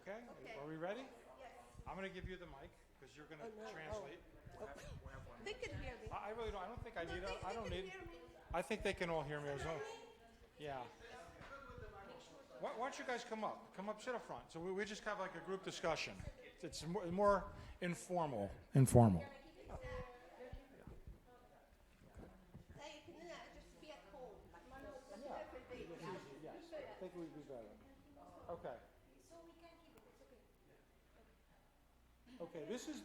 Okay, are we ready? I'm going to give you the mic because you're going to translate. They can hear me. I really don't. I don't think I need. I don't They need. can hear me. I think they can all hear me as well. Yeah. Why don't you guys come up? Come up, sit up front. So we just have like a group discussion. It's more informal. Informal. زي كأننا just be at home. Yeah. Yes. I think we'd be better. Okay. Okay. This is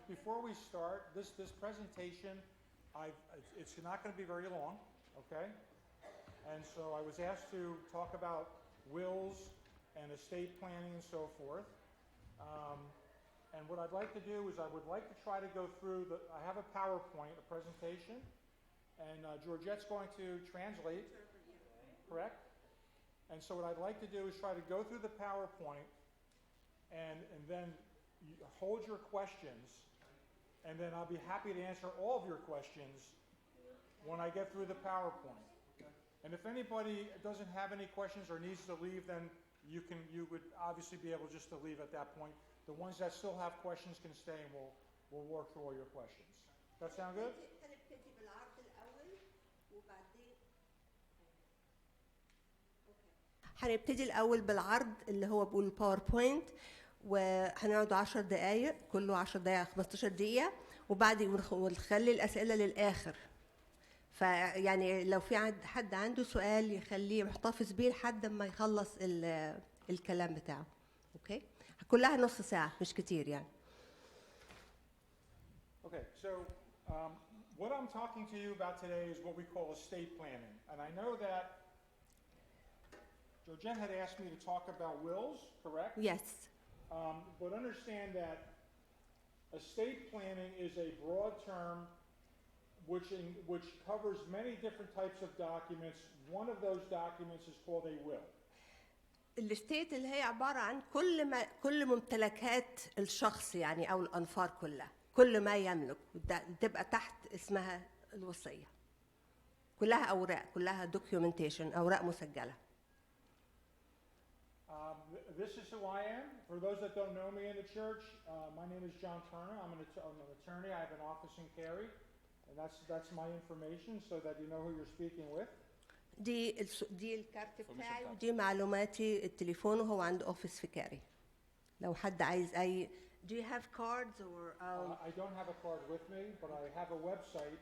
before we start this presentation. It's not going to be very long. Okay. And so I was asked to talk about wills and estate planning and so forth. And what I'd like to do is I would like to try to go through I have a PowerPoint, a presentation, and Georgette's going to translate, correct? And so what I'd like to do is try to go through the PowerPoint and then hold your questions, and then I'll be happy to answer all of your questions when I get through the PowerPoint. And if anybody doesn't have any questions or needs to leave, then you would obviously be able just to leave at that point. The ones that still have questions can stay, and we'll work through all your questions. Does that sound good? هنبتدي بالعرض الأول وبعدين هنبتدي الأول بالعرض اللي هو بيقول باوربوينت وهنقعد 10 دقايق كله 10 دقايق 15 دقيقة وبعدين ونخلي الأسئلة للآخر. فيعني لو في حد عنده سؤال يخليه محتفظ بيه لحد ما يخلص الكلام بتاعه. اوكي كلها نص ساعة مش كتير يعني. Okay, so what I'm talking to you about today is what we call estate planning. And I know that Georgette had asked me to talk about wills, correct? Yes. But understand that estate planning is a broad term which covers many different types of documents. One of those documents is called a will. الاستيت اللي هي عبارة عن كل ممتلكات الشخص يعني أو الأنفار كلها كل ما يملك تبقى تحت اسمها الوصية. كلها أوراق كلها documentation أوراق مسجلة. This is who I am. For those that don't know me in the church, my name is John Perna. I'm an attorney. I have an office in Cary. And that's my information so that you know who you're speaking with. دي الكارت بتاعي ودي معلوماتي التليفون وهو عنده اوفيس في كاري. لو حد عايز أي Do you have cards or I don't have a card with me, but I have a website.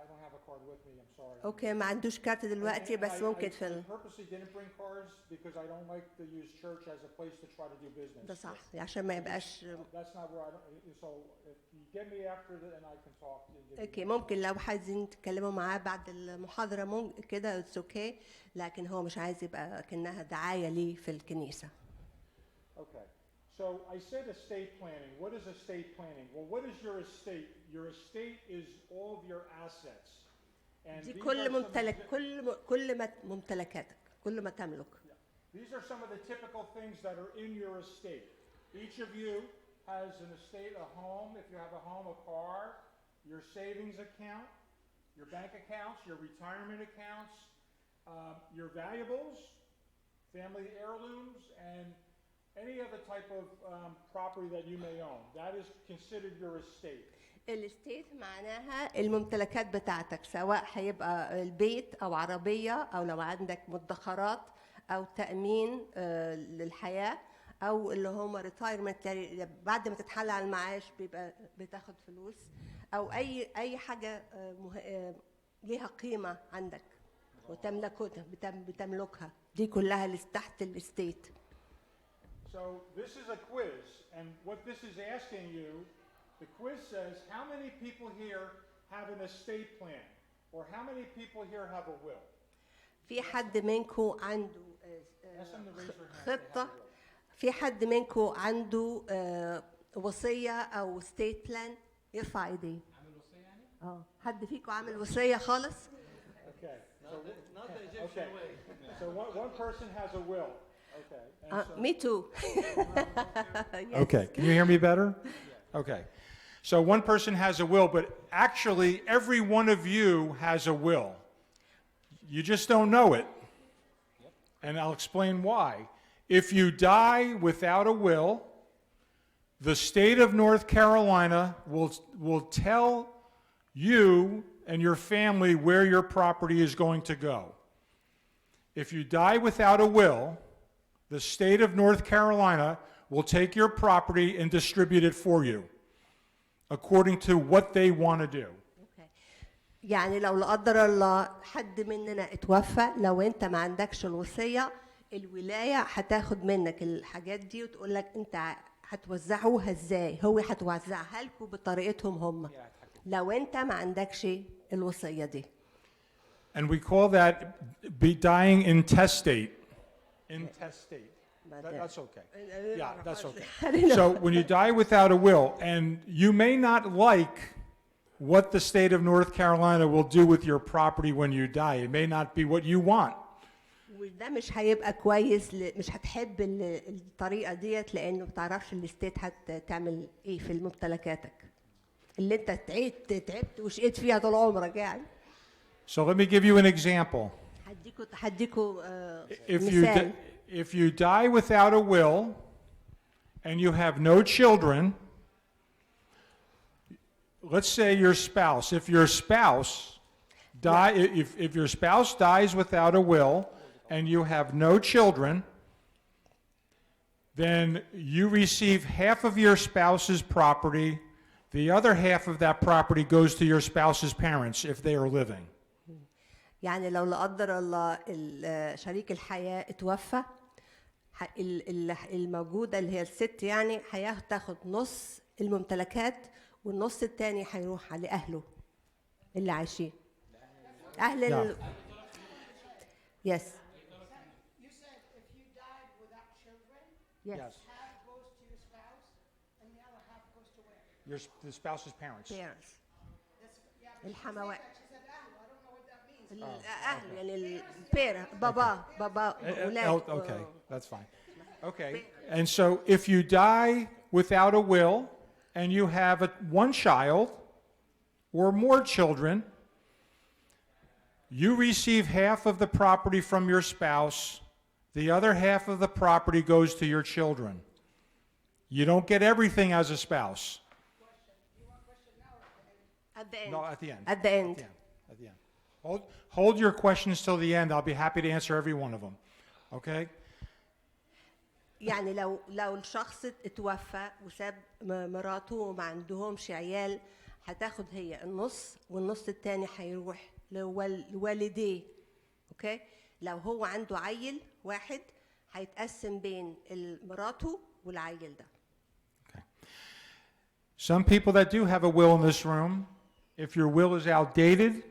I don't have a card with me. I'm sorry. اوكي ما عندوش كارت دلوقتي بس ممكن في I purposely didn't bring cards because I don't like to use church as a place to try to do business. ده صح عشان ما يبقاش. That's not where I don't. So if you get me after that, and I can talk. اوكي ممكن لو عايزين تتكلموا معاه بعد المحاضرة ممكن كده it's okay لكن هو مش عايز يبقى كأنها دعاية ليه في الكنيسة. Okay. So I said estate planning. What is estate planning? Well, what is your estate? Your estate is all of your assets. And دي كل ممتلك كل ما ممتلكاتك كل ما تملك. These are some of the typical things that are in your estate. Each of you has an estate, a home, if you have a home, a car, your savings account, your bank accounts, your retirement accounts, your valuables, family heirlooms, and any other type of property that you may own. That is considered your estate. الاستيت معناها الممتلكات بتاعتك سواء هيبقى البيت أو عربية أو لو عندك مدخرات أو تأمين للحياة أو اللي هم ريتايرمنت بعد ما تتحل على المعاش بيبقى بتاخد فلوس أو أي حاجة ليها قيمة عندك بتملكها دي كلها تحت الاستيت. So this is a quiz, and what this is asking you, the quiz says how many people here have an estate plan, or how many people here have a will? في حد منكم عنده Ask them to raise their hand. خطة في حد منكم عنده وصية أو ستيت بلان يرفع ايديه. عامل وصية يعني؟ حد فيكم عامل وصية خالص؟ Okay. Not the Egyptian Okay. way. So one person has a will. Okay. And Me too. Yes. Okay. Can you hear me better? Okay. So one person has a will, but actually every one of you has a will. You just don't know it. And I'll explain why. if you die without a will, the state of North Carolina will tell you and your family where your property is going to go. If you die without a will, the state of North Carolina will take your property and distribute it for you, according to what they want to do. يعني لو لا قدر الله حد مننا اتوفى، لو انت ما عندكش الوصية، الولاية هتاخد منك الحاجات دي وتقول لك انت هتوزعوها ازاي، هو هتوزعها لكم بطريقتهم هم لو انت ما عندكش الوصية دي. And we call that be dying intestate. Intestate. That's okay. Yeah, that's okay. So when you die without a will, and you may not like what the state of North Carolina will do with your property when you die. It may not be what you want. وده مش هيبقى كويس، مش هتحب الطريقة ديت، لأنه ما بتعرفش الستيت هتعمل إيه في ممتلكاتك اللي أنت تعبت وشقيت فيها طول عمرك يعني. So let me give you an example. هديكوا مثال. If you die without a will and you have no children, let's say your spouse, if your spouse dies without a will and you have no children, then you receive half of your spouse's property. The other half of that property goes to your spouse's parents if they are living. يعني لو لا قدر الله شريك الحياة اتوفى، الموجودة اللي هي الست يعني هتاخد نص الممتلكات، والنص التاني هيروح لأهله اللي عايشين. أهل Yes. You said if you died without children, Yes. half goes to your spouse and the other half goes to where? The spouse's parents. Parents. She الحموات. said أهله. I don't know what that means. الأهل يعني البير بابا ولاد. Okay, that's fine. Okay, and so if you die without a will and you have one child or more children, you receive half of the property from your spouse. The other half of the property goes to your children. You don't get everything as a spouse. At the end. No, at the end. At the end. At the end. Hold your questions till the end. I'll be happy to answer every one of them. Okay? يعني لو الشخص اتوفى وساب مراته وما عندهمش عيال، هتاخد هي النص والنص التاني هيروح لوالديه. اوكي؟ لو هو عنده عيل واحد هيتقسم بين مراته والعيل ده. Okay. Some people that do have a will in this room, if your will is outdated,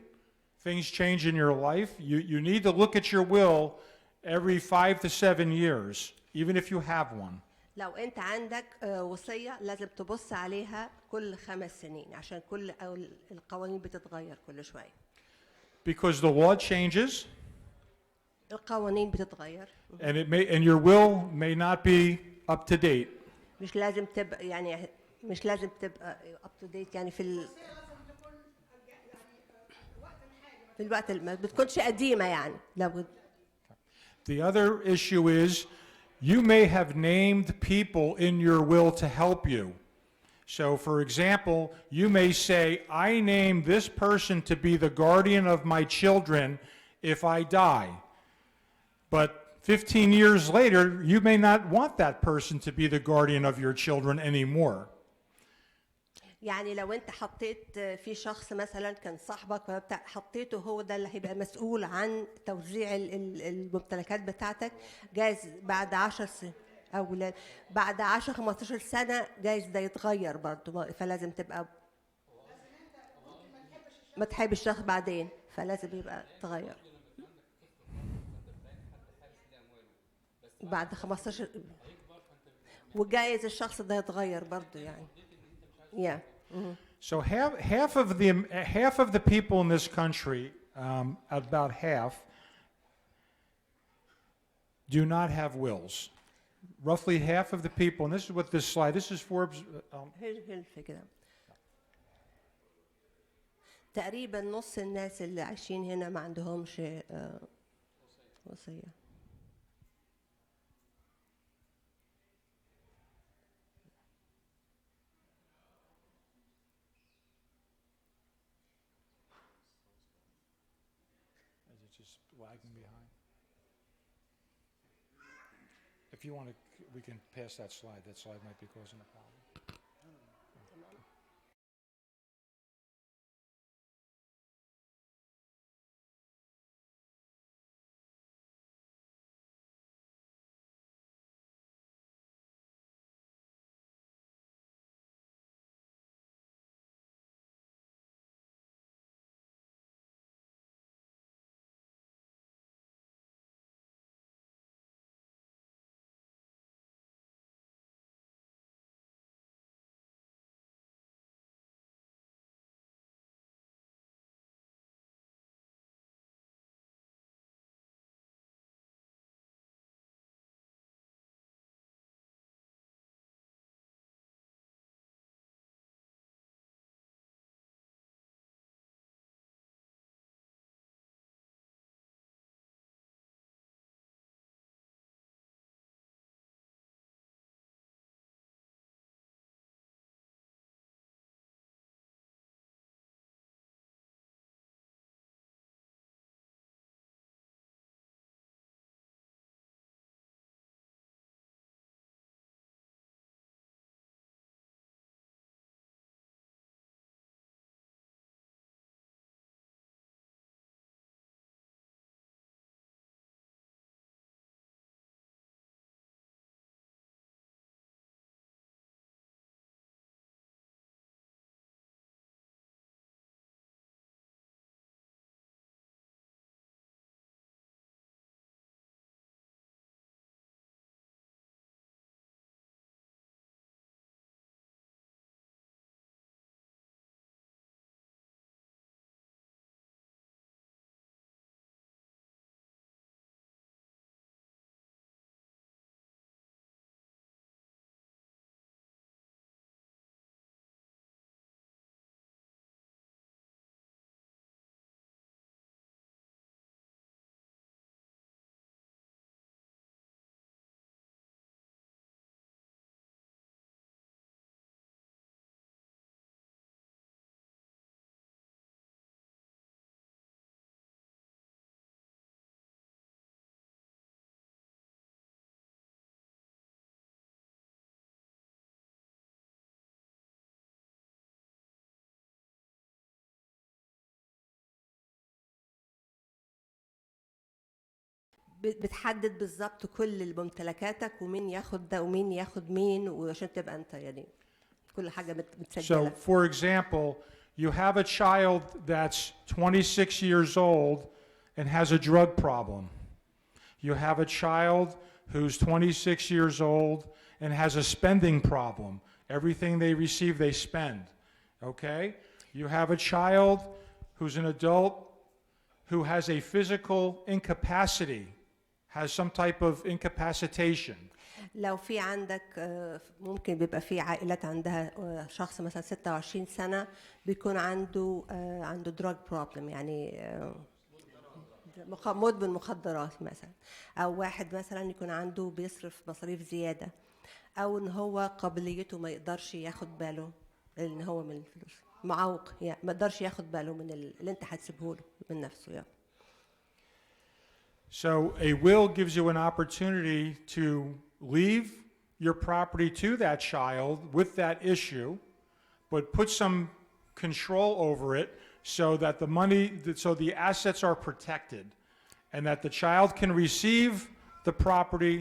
things change in your life, you need to look at your will every 5 to 7 years, even if you have one. لو انت عندك وصية لازم تبص عليها كل 5 سنين عشان كل القوانين بتتغير كل شوية. Because the law changes. القوانين بتتغير. And your will may not be up to date. مش لازم تبقى يعني مش لازم تبقى up to date يعني في الوقت ما بتكونش قديمة يعني. The other issue is you may have named people in your will to help you. So, for example, you may say, I name this person to be the guardian of my children if I die. But 15 years later, you may not want that person to be the guardian of your children anymore. يعني لو انت حطيت في شخص مثلا كان صاحبك ولا بتاع، حطيته هو ده اللي هيبقى مسؤول عن توزيع الممتلكات بتاعتك، جايز بعد 10 سنين او بعد 10 15 سنه جايز ده يتغير برضه، فلازم تبقى ما تحب الشخص بعدين، فلازم يبقى تغير بعد 15 وجايز الشخص ده يتغير برضه يعني. Yeah. Mm-hmm. So half of the people in this country, about half, do not have wills. Roughly half of the people, and this is what this slide. This is Forbes. هي الفكرة. تقريبا نص الناس اللي عايشين هنا ما عندهمش وصية. just lagging behind. If you want to, we can pass that slide. That slide might be causing a problem. بتحدد بالظبط كل ممتلكاتك ومين ياخد ده ومين ياخد مين، وعشان تبقى انت يعني كل حاجه So, متسجله. for example, you have a child that's 26 years old and has a drug problem. You have a child who's 26 years old and has a spending problem. Everything they receive, they spend. Okay? You have a child who's an adult who has a physical incapacity, has some type of incapacitation. لو في عندك ممكن بيبقى في عائلات عندها شخص مثلا 26 سنه بيكون عنده دراج بروبلم، يعني مدمن مخدرات مثلا، او واحد مثلا يكون عنده بيصرف مصاريف زياده، او ان هو قابليته ما يقدرش ياخد باله ان هو من الفلوس معوق، يعني ما يقدرش ياخد باله من اللي انت هتسيبه له من نفسه يعني. So a will gives you an opportunity to leave your property to that child with that issue, but put some control over it so that the money, so the assets are protected, and that the child can receive the property,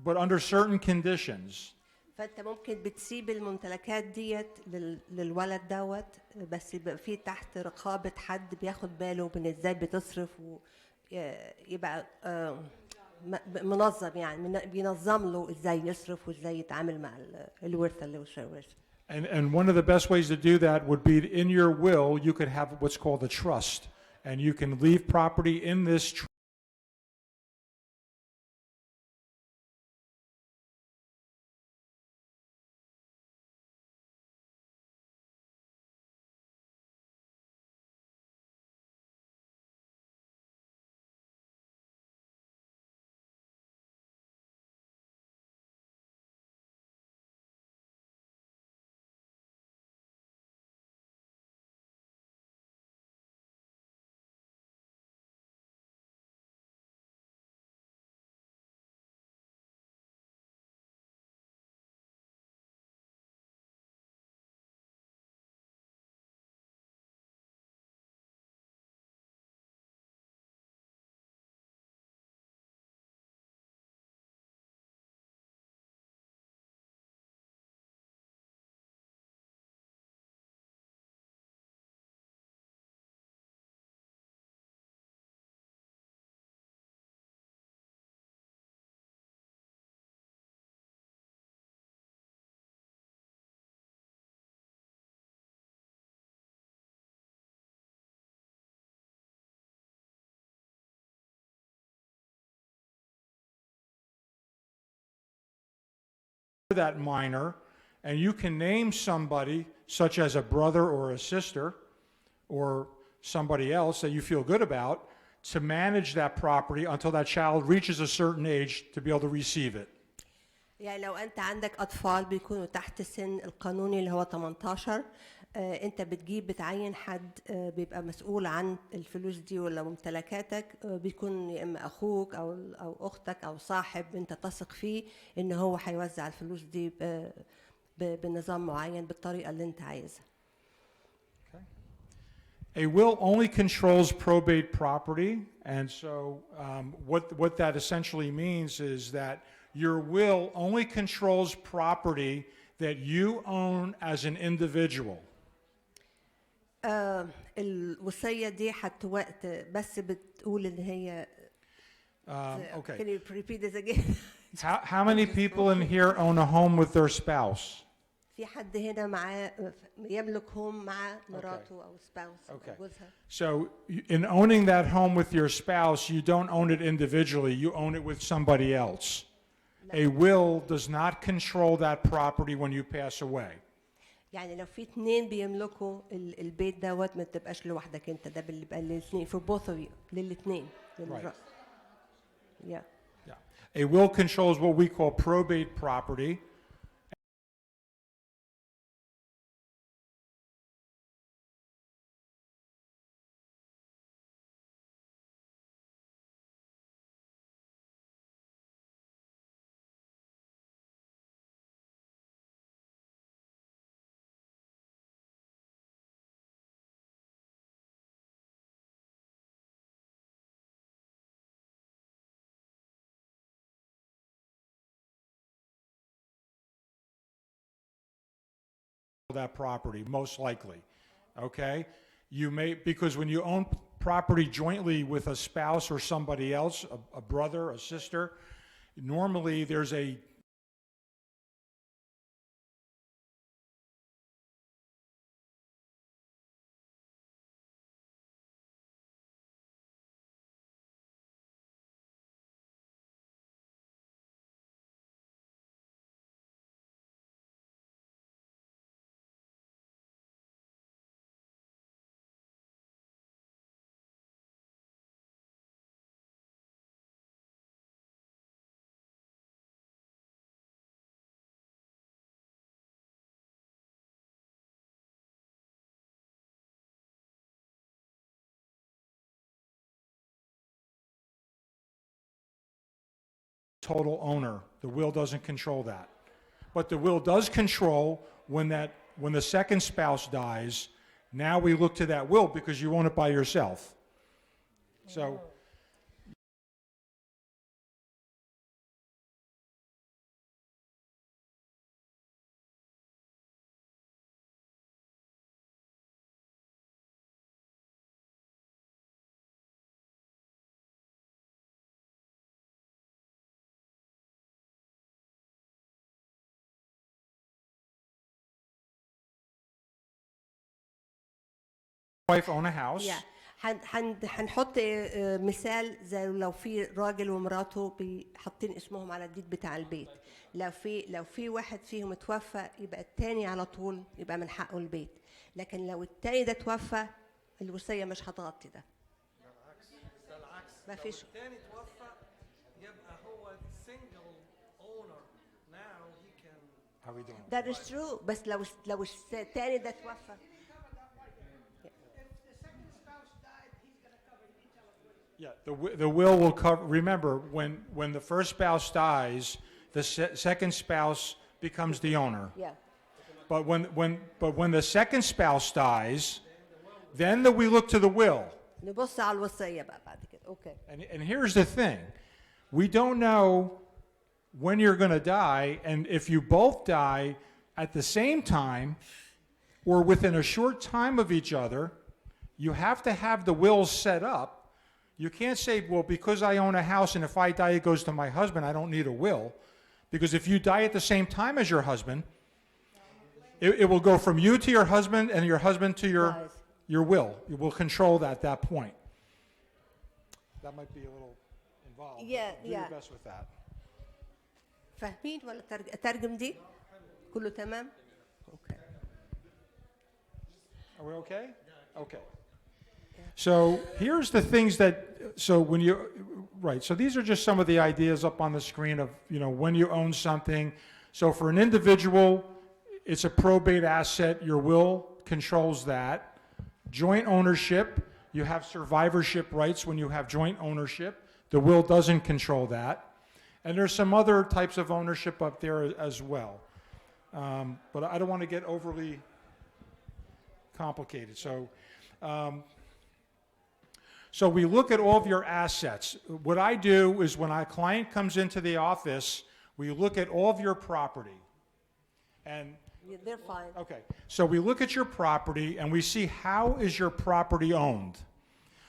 but under certain conditions. فانت ممكن بتسيب الممتلكات ديت للولد دوت، بس يبقى في تحت رقابه حد بياخد باله من ازاي بتصرف، ويبقى منظم، يعني بينظم له ازاي يصرف وازاي يتعامل مع الورثه اللي ورث. And one of the best ways to do that would be in your will, you could have what's called a trust, and you can leave property in this trust. that minor, and you can name somebody, such as a brother or a sister, or somebody else that you feel good about, to manage that property until that child reaches a certain age to be able to receive it. يعني لو انت عندك اطفال بيكونوا تحت السن القانوني اللي هو 18 انت بتعين حد بيبقى مسؤول عن الفلوس دي ولا ممتلكاتك بيكون يا اما اخوك او اختك او صاحب انت تثق فيه ان هو هيوزع الفلوس دي بنظام معين بالطريقه اللي انت عايزها. A will only controls probate property, and so what that essentially means is that your will only controls property that you own as an individual. الوصية دي بس بتقول إن هي Okay. Can you repeat this again? How many people in here own a home with their spouse? في حد هنا معاه يملك هوم مع مراته أو spouse أو جوزها. So in owning that home with your spouse, you don't own it individually, you own it with somebody else. A will does not control that property when you pass away. يعني لو في اتنين بيملكوا البيت دوت ما تبقاش لوحدك انت ده بيبقى للاثنين for both of you للاثنين. Right. Yeah. Yeah. A will controls what we call probate property. That property, most likely, okay? You may, because when you own property jointly with a spouse or somebody else, a brother, a sister, normally there's a total owner. The will doesn't control that. But the will does control when the second spouse dies, now we look to that will because you own it by yourself. So wife own a house. Yeah. هنحط مثال زي لو في راجل ومراته حاطين اسمهم على الديد بتاع البيت. لو في واحد فيهم اتوفى يبقى التاني على طول يبقى من حقه البيت. لكن لو التاني ده توفى الوصية مش هتغطي ده. بالعكس ما فيش. لو التاني توفى يبقى هو single owner. Now he can. How are we doing? That is true. بس لو التاني ده توفى. Yeah, the will cover. Remember, when the first spouse dies, the second spouse becomes the owner. Yeah. But when the second spouse dies, then we look to the will. نبص على الوصية بقى بعد كده. Okay. And here's the thing, we don't know when you're going to die, and if you both die at the same time or within a short time of each other, you have to have the will set up. You can't say, well, because I own a house and if I die it goes to my husband, I don't need a will. Because if you die at the same time as your husband, it will go from you to your husband and your husband to your will. It will control that at that point. That might be a little involved. Yeah, but do your best with that. فاهمين ولا اترجم دي؟ كله تمام؟ اوكي. Are we okay? Okay. So here's the things that, so when you, right, so these are just some of the ideas up on the screen of, you know, when you own something. So for an individual, it's a probate asset, your will controls that. Joint ownership, you have survivorship rights when you have joint ownership. The will doesn't control that. And there's some other types of ownership up there as well. But I don't want to get overly complicated. So we look at all of your assets. What I do is when a client comes into the office, we look at all of your property. And Yeah, they're fine. okay, so we look at your property and we see how is your property owned.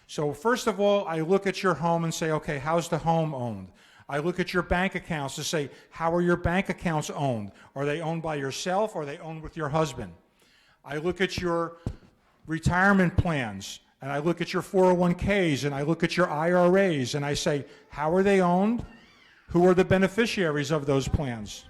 So first of all, I look at your home and say, okay, how's the home owned? I look at your bank accounts to say, how are your bank accounts owned? Are they owned by yourself or are they owned with your husband? I look at your retirement plans and I look at your 401ks and I look at your IRAs and I say, how are they owned? Who are the beneficiaries of those plans?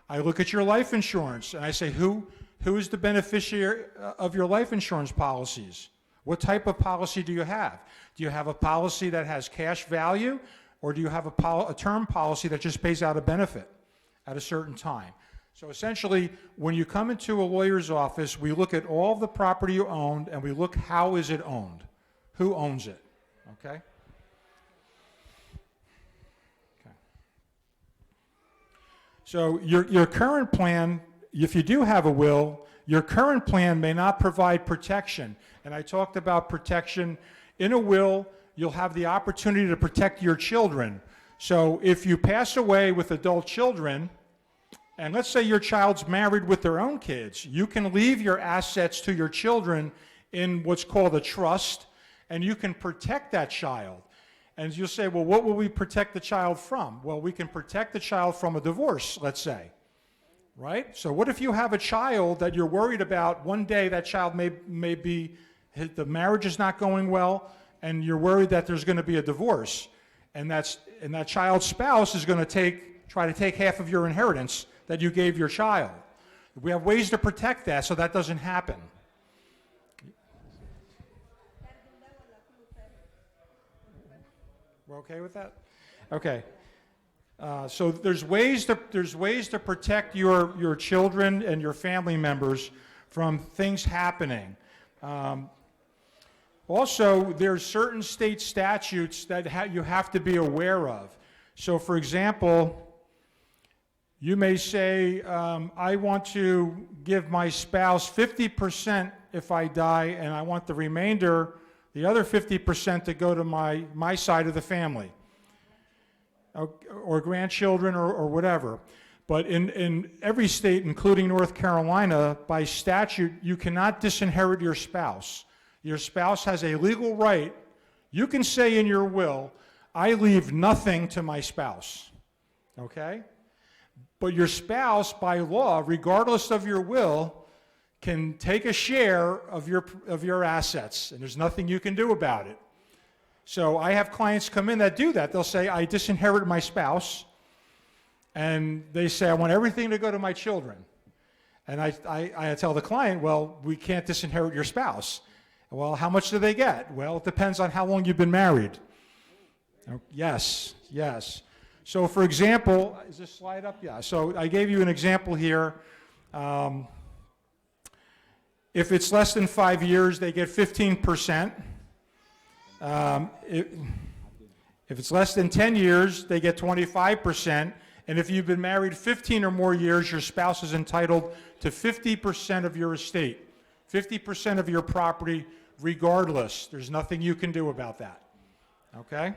I look at your life insurance and I say, who is the beneficiary of your life insurance policies? What type of policy do you have? Do you have a policy that has cash value, or do you have a term policy that just pays out a benefit at a certain time? So essentially, when you come into a lawyer's office, we look at all the property you owned and we look how is it owned? Who owns it? Okay? So your current plan, if you do have a will, your current plan may not provide protection. And I talked about protection. In a will, you'll have the opportunity to protect your children. So if you pass away with adult children, and let's say your child's married with their own kids, you can leave your assets to your children in what's called a trust, and you can protect that child. And you'll say, well, what will we protect the child from? Well, we can protect the child from a divorce, let's say, right? So what if you have a child that you're worried about, one day that child may be, the marriage is not going well, and you're worried that there's going to be a divorce, and that child's spouse is going to try to take half of your inheritance that you gave your child. We have ways to protect that so that doesn't happen. We're okay with that? Okay. So there's ways to protect your children and your family members from things happening. Also, there's certain state statutes that you have to be aware of. So, for example, you may say, I want to give my spouse 50% if I die, and I want the remainder, the other 50%, to go to my side of the family, or grandchildren, or whatever. But in every state, including North Carolina, by statute, you cannot disinherit your spouse. Your spouse has a legal right. You can say in your will, I leave nothing to my spouse, okay? But your spouse, by law, regardless of your will, can take a share of your assets, and there's nothing you can do about it. So I have clients come in that do that. They'll say, I disinherit my spouse, and they say, I want everything to go to my children. And I tell the client, well, we can't disinherit your spouse. Well, how much do they get? Well, it depends on how long you've been married. Yes. So for example, is this slide up? Yeah, so I gave you an example here. If it's less than 5 years, they get 15%. If it's less than 10 years, they get 25%. And if you've been married 15 or more years, your spouse is entitled to 50% of your estate, 50% of your property, regardless. There's nothing you can do about that, okay?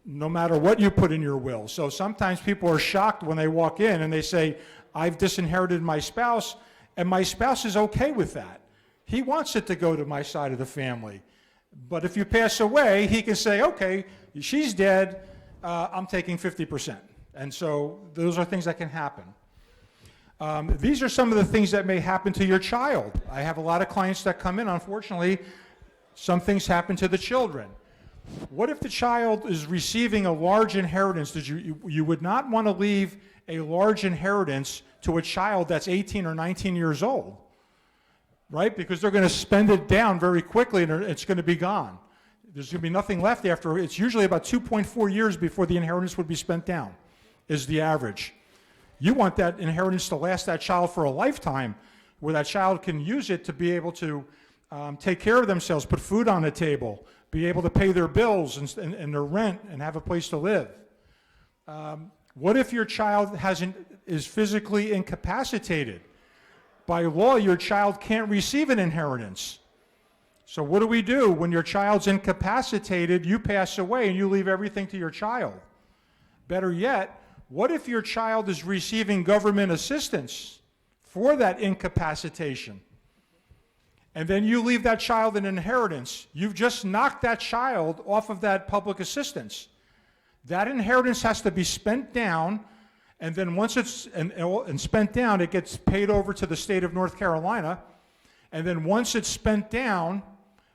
No matter what you put in your will. So sometimes people are shocked when they walk in and they say, I've disinherited my spouse, and my spouse is okay with that. He wants it to go to my side of the family. But if you pass away, he can say, okay, she's dead, I'm taking 50%. And so those are things that can happen. These are some of the things that may happen to your child. I have a lot of clients that come in, unfortunately, some things happen to the children. What if the child is receiving a large inheritance? You would not want to leave a large inheritance to a child that's 18 or 19 years old, right? Because they're going to spend it down very quickly and it's going to be gone. There's going to be nothing left after. It's usually about 2.4 years before the inheritance would be spent down, is the average. You want that inheritance to last that child for a lifetime, where that child can use it to be able to take care of themselves, put food on the table, be able to pay their bills and their rent and have a place to live. What if your child is physically incapacitated? By law, your child can't receive an inheritance. So what do we do when your child's incapacitated, you pass away, and you leave everything to your child? Better yet, what if your child is receiving government assistance for that incapacitation? And then you leave that child an inheritance. You've just knocked that child off of that public assistance. That inheritance has to be spent down, and then once it's spent down, it gets paid over to the state of North Carolina. And then once it's spent down,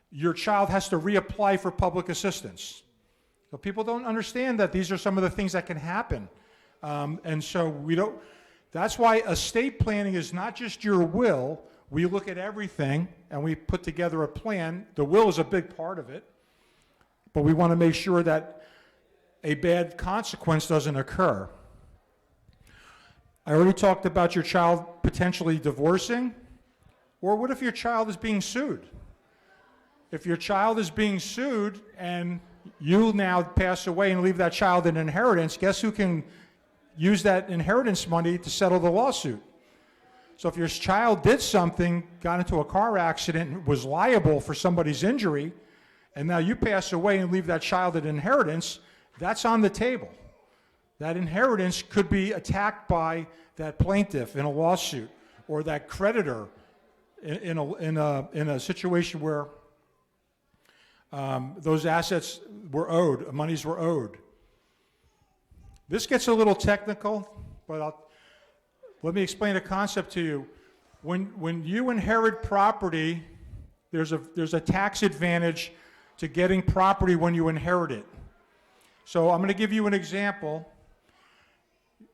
your child has to reapply for public assistance. So people don't understand that these are some of the things that can happen. And so that's why estate planning is not just your will. We look at everything and we put together a plan. The will is a big part of it, but we want to make sure that a bad consequence doesn't occur. I already talked about your child potentially divorcing. Or what if your child is being sued? If your child is being sued and you now pass away and leave that child an inheritance, guess who can use that inheritance money to settle the lawsuit? So if your child did something, got into a car accident, was liable for somebody's injury, and now you pass away and leave that child an inheritance, that's on the table. That inheritance could be attacked by that plaintiff in a lawsuit, or that creditor in a situation where those assets were owed, monies were owed. This gets a little technical, but let me explain a concept to you. When you inherit property, there's a tax advantage to getting property when you inherit it. So I'm going to give you an example.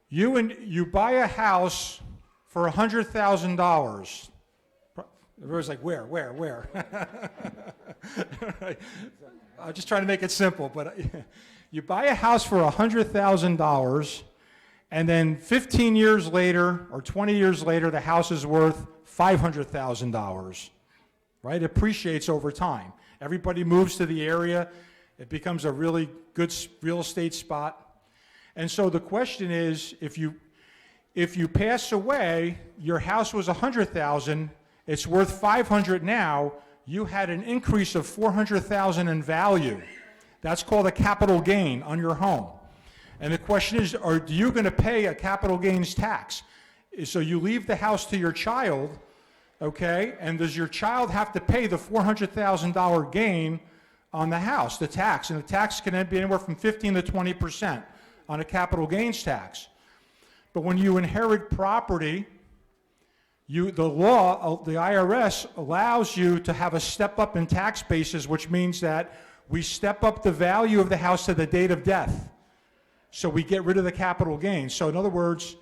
You buy a house for $100,000. Everybody's like, where? I'm just trying to make it simple, but you buy a house for $100,000, and then 15 years later or 20 years later, the house is worth $500,000, right? It appreciates over time. Everybody moves to the area. It becomes a really good real estate spot. And so the question is, if you pass away, your house was $100,000, it's worth $500 now, you had an increase of $400,000 in value. That's called a capital gain on your home. And the question is, are you going to pay a capital gains tax? So you leave the house to your child, okay, and does your child have to pay the $400,000 gain on the house, the tax? And the tax can be anywhere from 15 to 20% on a capital gains tax. But when you inherit property, the law, the IRS allows you to have a step up in tax basis, which means that we step up the value of the house to the date of death. So we get rid of the capital gain. So in other words,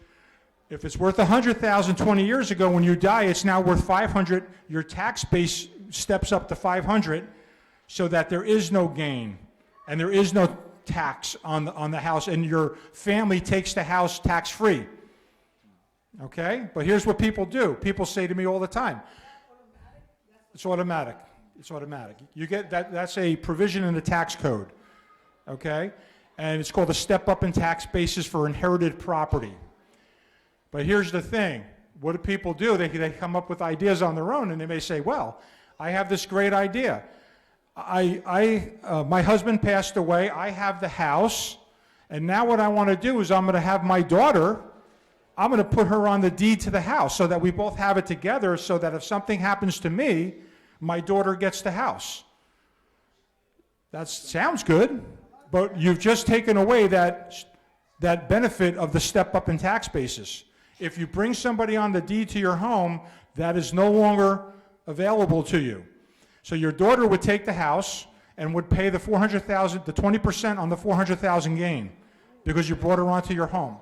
if it's worth $100,000 20 years ago, when you die, it's now worth $500. Your tax base steps up to $500, so that there is no gain and there is no tax on the house, and your family takes the house tax-free. Okay? But here's what people do. People say to me all the time, it's automatic. It's automatic. You get that. That's a provision in the tax code. Okay? And it's called a step up in tax basis for inherited property. But here's the thing. What do people do? They come up with ideas on their own, and they may say, well, I have this great idea. My husband passed away. I have the house. And now what I want to do is I'm going to have my daughter, I'm going to put her on the deed to the house so that we both have it together, so that if something happens to me, my daughter gets the house. That sounds good, but you've just taken away that benefit of the step up in tax basis. If you bring somebody on the deed to your home, that is no longer available to you. So your daughter would take the house, and would pay the 400,000, the 20% on the 400,000 gain because you brought her onto your home.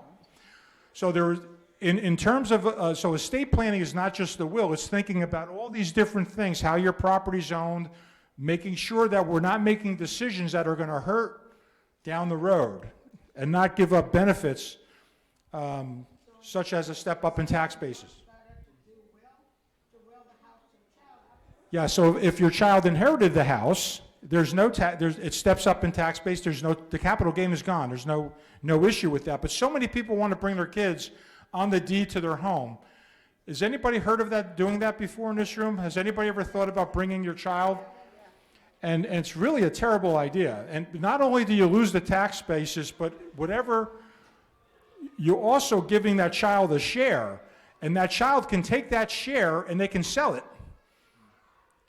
So there was, in terms of, so estate planning is not just the will, it's thinking about all these different things, how your property's owned, making sure that we're not making decisions that are going to hurt down the road and not give up benefits such as a step up in tax basis. Yeah, so if your child inherited the house, there's no it steps up in tax base. The capital gain is gone. There's no issue with that. But so many people want to bring their kids on the deed to their home. Has anybody heard of that, doing that before in this room? Has anybody ever thought about bringing your child? And it's really a terrible idea. And not only do you lose the tax basis, but whatever, you're also giving that child a share. And that child can take that share and they can sell it.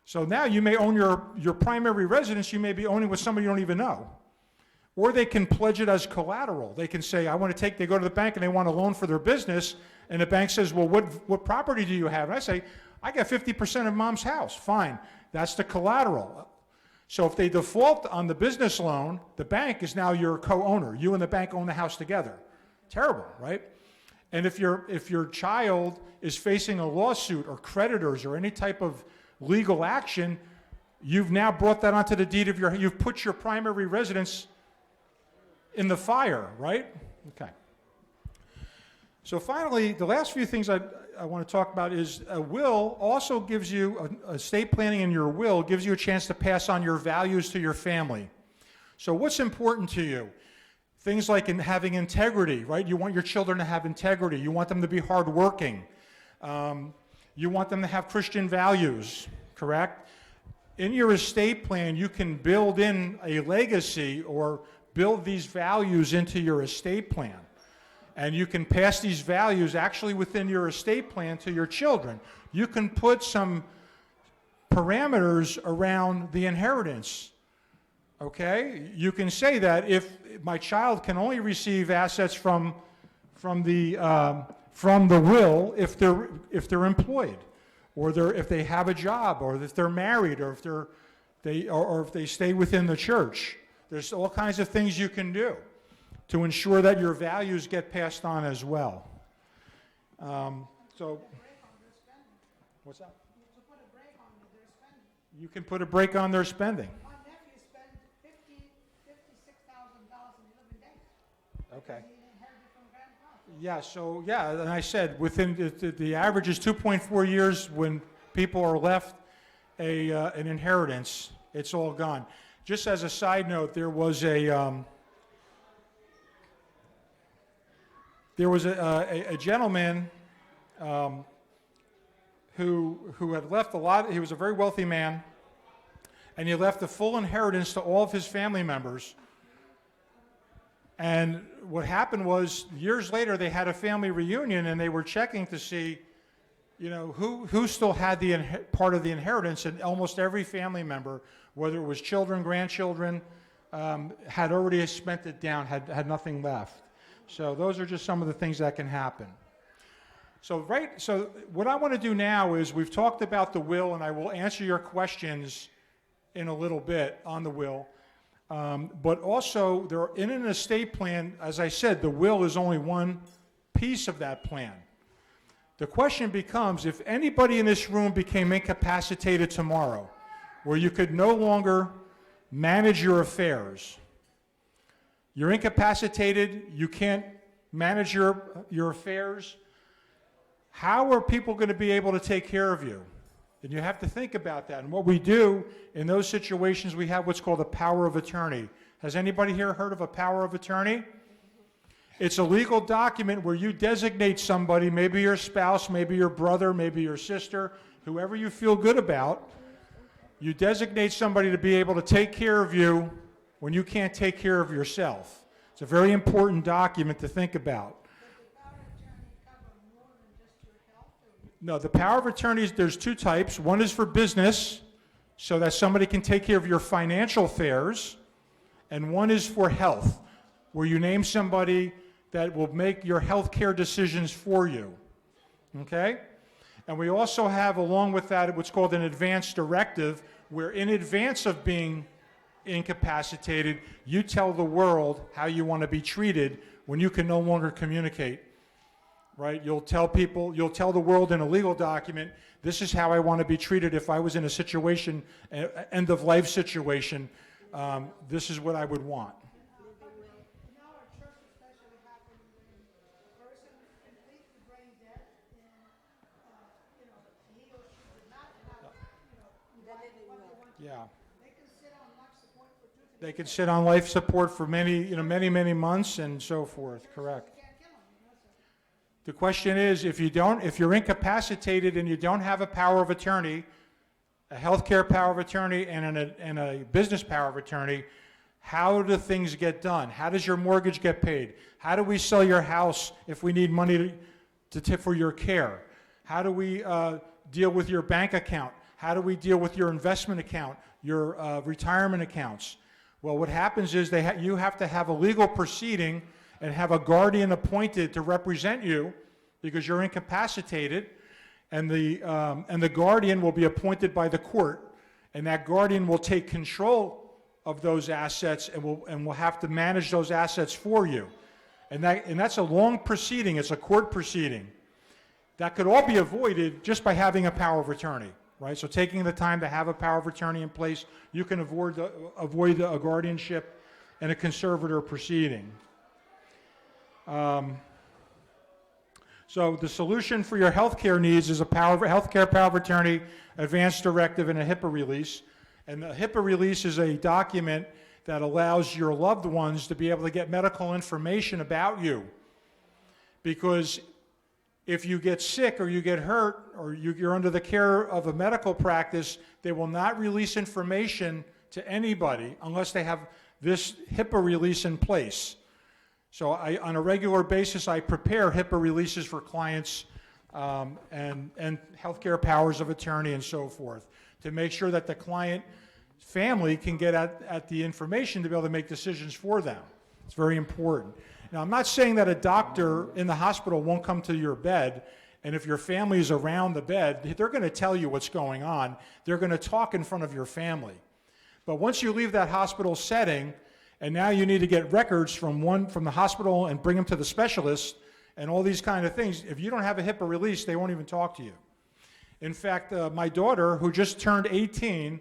So now you may own your primary residence, you may be owning with somebody you don't even know. Or they can pledge it as collateral. They can say, they go to the bank and they want a loan for their business, and the bank says, well, what property do you have? And I say, I got 50% of mom's house. Fine, that's the collateral. So if they default on the business loan, the bank is now your co-owner. You and the bank own the house together. Terrible, right? And if your child is facing a lawsuit or creditors or any type of legal action, you've now brought that onto the deed of you've put your primary residence in the fire, right? Okay. So finally, the last few things I want to talk about is a will also gives you, estate planning in your will gives you a chance to pass on your values to your family. So what's important to you? Things like having integrity, right? You want your children to have integrity. You want them to be hardworking. You want them to have Christian values, correct? In your estate plan, you can build in a legacy or build these values into your estate plan. And you can pass these values actually within your estate plan to your children. You can put some parameters around the inheritance, okay? You can say that if my child can only receive assets from the will if they're employed, or if they have a job, or if they're married, or if they stay within the church. There's all kinds of things you can do to ensure that your values get passed on as well. What's that? You can put a break on their spending. My nephew spent $56,000 in 11 days. Okay. He inherited from grandpa. Yeah, so, and I said, within, the average is 2.4 years when people are left an inheritance, it's all gone. Just as a side note, there was a gentleman who had left a lot. He was a very wealthy man, and he left a full inheritance to all of his family members. And what happened was, years later, they had a family reunion, and they were checking to see, who still had the part of the inheritance. And almost every family member, whether it was children, grandchildren, had already spent it down, had nothing left. So those are just some of the things that can happen. So what I want to do now is, we've talked about the will, and I will answer your questions in a little bit on the will. But also, in an estate plan, as I said, the will is only one piece of that plan. The question becomes, if anybody in this room became incapacitated tomorrow, where you could no longer manage your affairs, you're incapacitated, you can't manage your affairs, how are people going to be able to take care of you? And you have to think about that. And what we do in those situations, we have what's called a power of attorney. Has anybody here heard of a power of attorney? It's a legal document where you designate somebody, maybe your spouse, maybe your brother, maybe your sister, whoever you feel good about. You designate somebody to be able to take care of you when you can't take care of yourself. It's a very important document to think about. No, the power of attorneys, there's two types. One is for business, so that somebody can take care of your financial affairs, and one is for health, where you name somebody that will make your health care decisions for you, okay? And we also have, along with that, what's called an advance directive, where in advance of being incapacitated, you tell the world how you want to be treated when you can no longer communicate, right? You'll tell people, you'll tell the world in a legal document, this is how I want to be treated if I was in a situation, end-of-life situation, this is what I would want. In our church especially happened when a person completely brain dead and, you know, he or she did not have, you know, what they want. Yeah. They can sit on life support for 2 to 3 They could sit on life support for many, many months and so forth, correct. You can't kill them, you know, so. The question is, if you're incapacitated and you don't have a power of attorney, a healthcare power of attorney and a business power of attorney, how do things get done? How does your mortgage get paid? How do we sell your house if we need money to tip for your care? How do we deal with your bank account? How do we deal with your investment account, your retirement accounts? Well, what happens is you have to have a legal proceeding and have a guardian appointed to represent you because you're incapacitated, and the guardian will be appointed by the court, and that guardian will take control of those assets and will have to manage those assets for you. And that's a long proceeding. It's a court proceeding. That could all be avoided just by having a power of attorney, right? So taking the time to have a power of attorney in place, you can avoid a guardianship and a conservator proceeding. So the solution for your healthcare needs is a healthcare power of attorney, advance directive, and a HIPAA release. And the HIPAA release is a document that allows your loved ones to be able to get medical information about you. Because if you get sick or you get hurt or you're under the care of a medical practice, they will not release information to anybody unless they have this HIPAA release in place. So on a regular basis, I prepare HIPAA releases for clients and healthcare powers of attorney and so forth to make sure that the client family can get at the information to be able to make decisions for them. It's very important. Now, I'm not saying that a doctor in the hospital won't come to your bed, and if your family is around the bed, they're going to tell you what's going on. They're going to talk in front of your family. But once you leave that hospital setting, and now you need to get records from the hospital and bring them to the specialist and all these kind of things. If you don't have a HIPAA release, they won't even talk to you. In fact, my daughter, who just turned 18,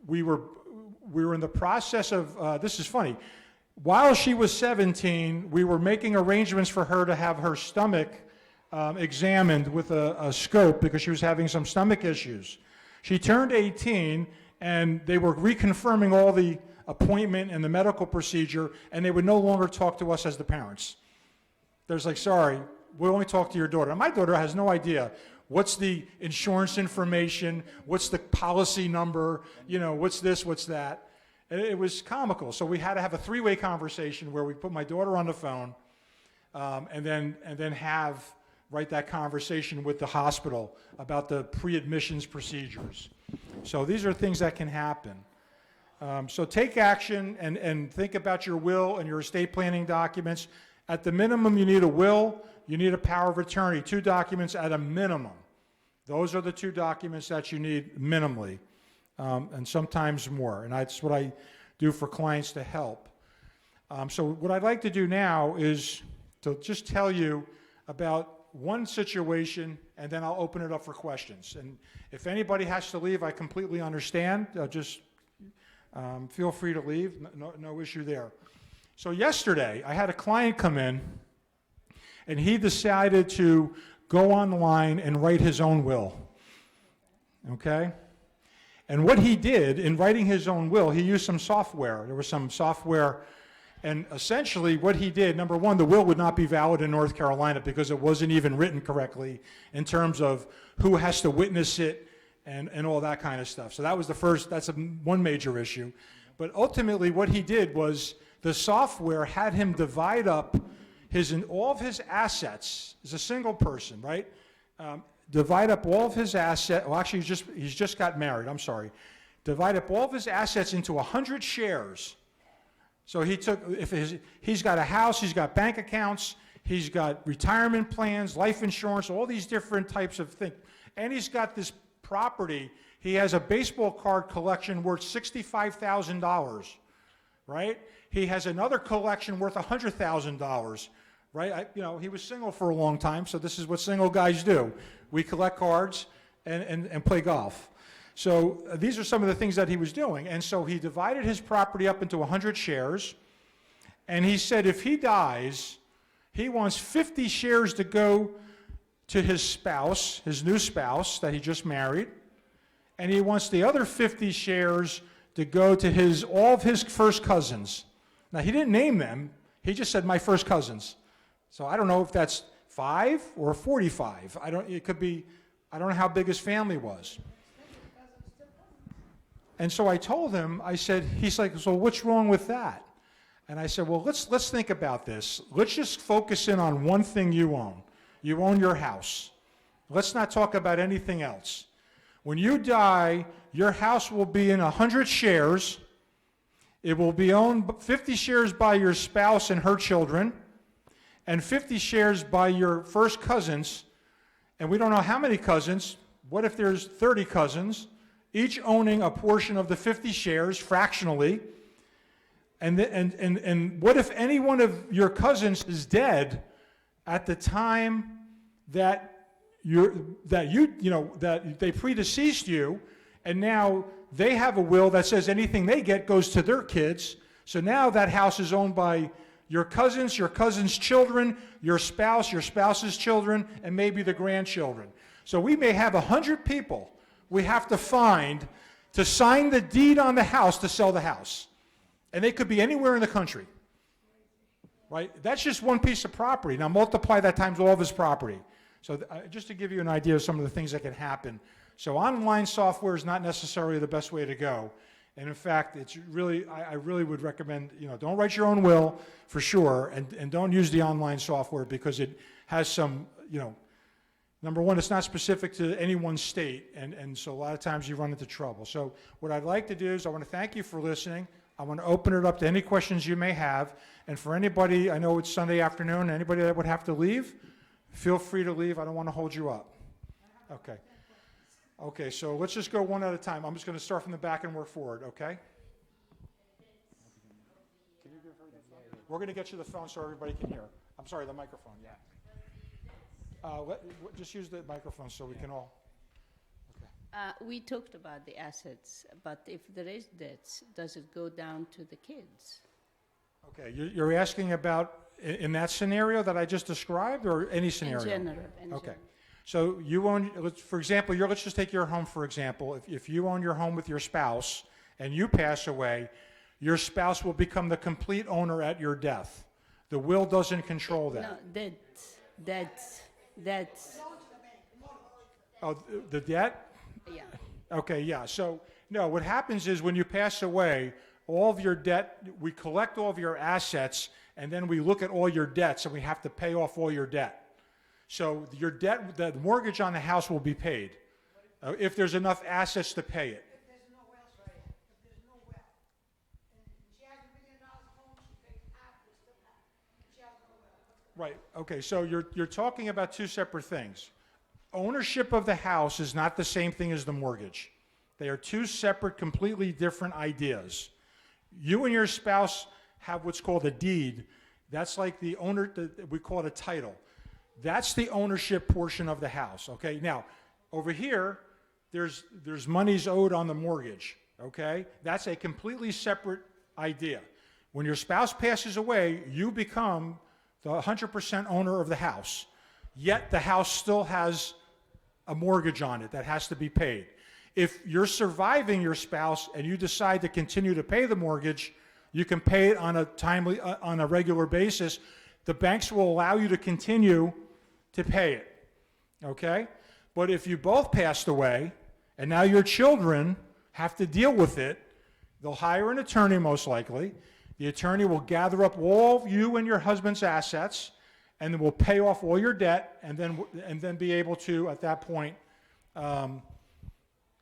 we were in the process of, this is funny, while she was 17, we were making arrangements for her to have her stomach examined with a scope because she was having some stomach issues. She turned 18, and they were reconfirming all the appointment and the medical procedure, and they would no longer talk to us as the parents. There's like, sorry, we'll only talk to your daughter. And my daughter has no idea what's the insurance information, what's the policy number, what's this, what's that. And it was comical. So we had to have a 3-way conversation where we put my daughter on the phone and then write that conversation with the hospital about the pre-admissions procedures. So these are things that can happen. So take action and think about your will and your estate planning documents. At the minimum, you need a will, you need a power of attorney, 2 documents at a minimum. Those are the 2 documents that you need minimally, and sometimes more. And that's what I do for clients to help. So what I'd like to do now is to just tell you about one situation, and then I'll open it up for questions. And if anybody has to leave, I completely understand. Just feel free to leave, no issue there. So yesterday, I had a client come in, and he decided to go online and write his own will, okay? And what he did in writing his own will, he used some software. There was some software, and essentially what he did, number one, the will would not be valid in North Carolina because it wasn't even written correctly in terms of who has to witness it, and all that kind of stuff. So that was the first, that's one major issue. But ultimately what he did was the software had him divide up all of his assets, as a single person, right? Divide up all of his assets, well actually he's just got married, I'm sorry. Divide up all of his assets into 100 shares. So he's got a house, he's got bank accounts, he's got retirement plans, life insurance, all these different types of things. And he's got this property. He has a baseball card collection worth $65,000, right? He has another collection worth $100,000, right? He was single for a long time, so this is what single guys do. We collect cards and play golf. So these are some of the things that he was doing. And so he divided his property up into 100 shares, and he said if he dies, he wants 50 shares to go to his spouse, his new spouse that he just married, and he wants the other 50 shares to go to all of his first cousins. Now, he didn't name them. He just said, my first cousins. So I don't know if that's 5 or 45. It could be, I don't know how big his family was. And so I told him, he's like, so what's wrong with that? And I said, well, let's think about this. Let's just focus in on one thing you own. You own your house. Let's not talk about anything else. When you die, your house will be in 100 shares. It will be owned 50 shares by your spouse and her children, and 50 shares by your first cousins. And we don't know how many cousins. What if there's 30 cousins, each owning a portion of the 50 shares fractionally? And what if any one of your cousins is dead at the time that they predeceased you, and now they have a will that says anything they get goes to their kids. So now that house is owned by your cousins' children, your spouse's children, and maybe the grandchildren. So we may have 100 people we have to find to sign the deed on the house to sell the house. And they could be anywhere in the country. Right? That's just one piece of property. Now multiply that times all of his property. So just to give you an idea of some of the things that can happen. So online software is not necessarily the best way to go. And in fact, it's really, I really would recommend, don't write your own will for sure, and don't use the online software because it has some, number one, it's not specific to any one state, and so a lot of times you run into trouble. So what I'd like to do is I want to thank you for listening. I want to open it up to any questions you may have. And for anybody, I know it's Sunday afternoon, anybody that would have to leave, feel free to leave. I don't want to hold you up. Okay. Okay, so let's just go one at a time. I'm just going to start from the back and work forward, okay? Can you give her the phone? We're going to get you the phone so everybody can hear. I'm sorry, the microphone, yeah. Just use the microphone so we can all... We talked about the assets, but if there is debts, does it go down to the kids? Okay, you're asking about in that scenario that I just described, or any scenario? In general. Okay. So you own, for example, let's just take your home for example. If you own your home with your spouse and you pass away, your spouse will become the complete owner at your death. The will doesn't control that. No, debts. Oh, the debt? Yeah. Okay, yeah. So, no, what happens is when you pass away, all of your debt, we collect all of your assets, and then we look at all your debts, and we have to pay off all your debt. So your debt, the mortgage on the house will be paid if there's enough assets to pay it. If there's no well, if there's no well, and she has $1 million home, she pays half, we still have. She has no well. Right, okay, so you're talking about two separate things. Ownership of the house is not the same thing as the mortgage. They are two separate, completely different ideas. You and your spouse have what's called a deed. That's like the owner, we call it a title. That's the ownership portion of the house, okay? Now, over here, there's monies owed on the mortgage, okay? That's a completely separate idea. When your spouse passes away, you become the 100% owner of the house, yet the house still has a mortgage on it that has to be paid. If you're surviving your spouse and you decide to continue to pay the mortgage, you can pay it on a regular basis. The banks will allow you to continue to pay it, okay? But if you both passed away and now your children have to deal with it, they'll hire an attorney most likely. The attorney will gather up all of you and your husband's assets, and then will pay off all your debt, and then be able to, at that point,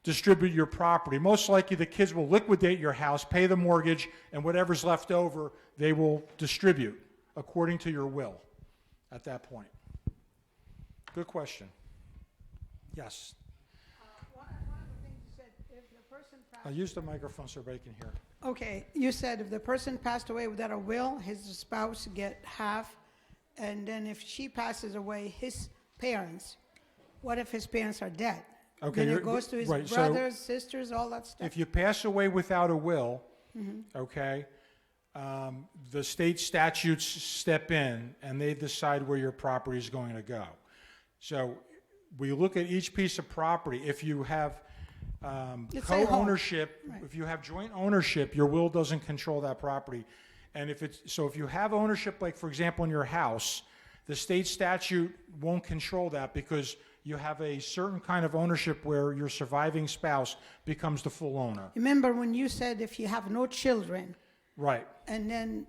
distribute your property. Most likely the kids will liquidate your house, pay the mortgage, and whatever's left over, they will distribute according to your will at that point. Good question. Yes. One of the things you said, I'll use the microphone so everybody can hear. Okay, you said if the person passed away without a will, his spouse get half, and then if she passes away, his parents, what if his parents are dead? Okay, Then you're- it goes to his right, so brothers, sisters, all that stuff? If you pass away without a will, Mm-hmm. okay, the state statutes step in and they decide where your property is going to go. So we look at each piece of property. If you have Let's say home. co-ownership, Right. if you have joint ownership, your will doesn't control that property. And if you have ownership, like for example in your house, the state statute won't control that because you have a certain kind of ownership where your surviving spouse becomes the full owner. Remember when you said if you have no children, Right. and then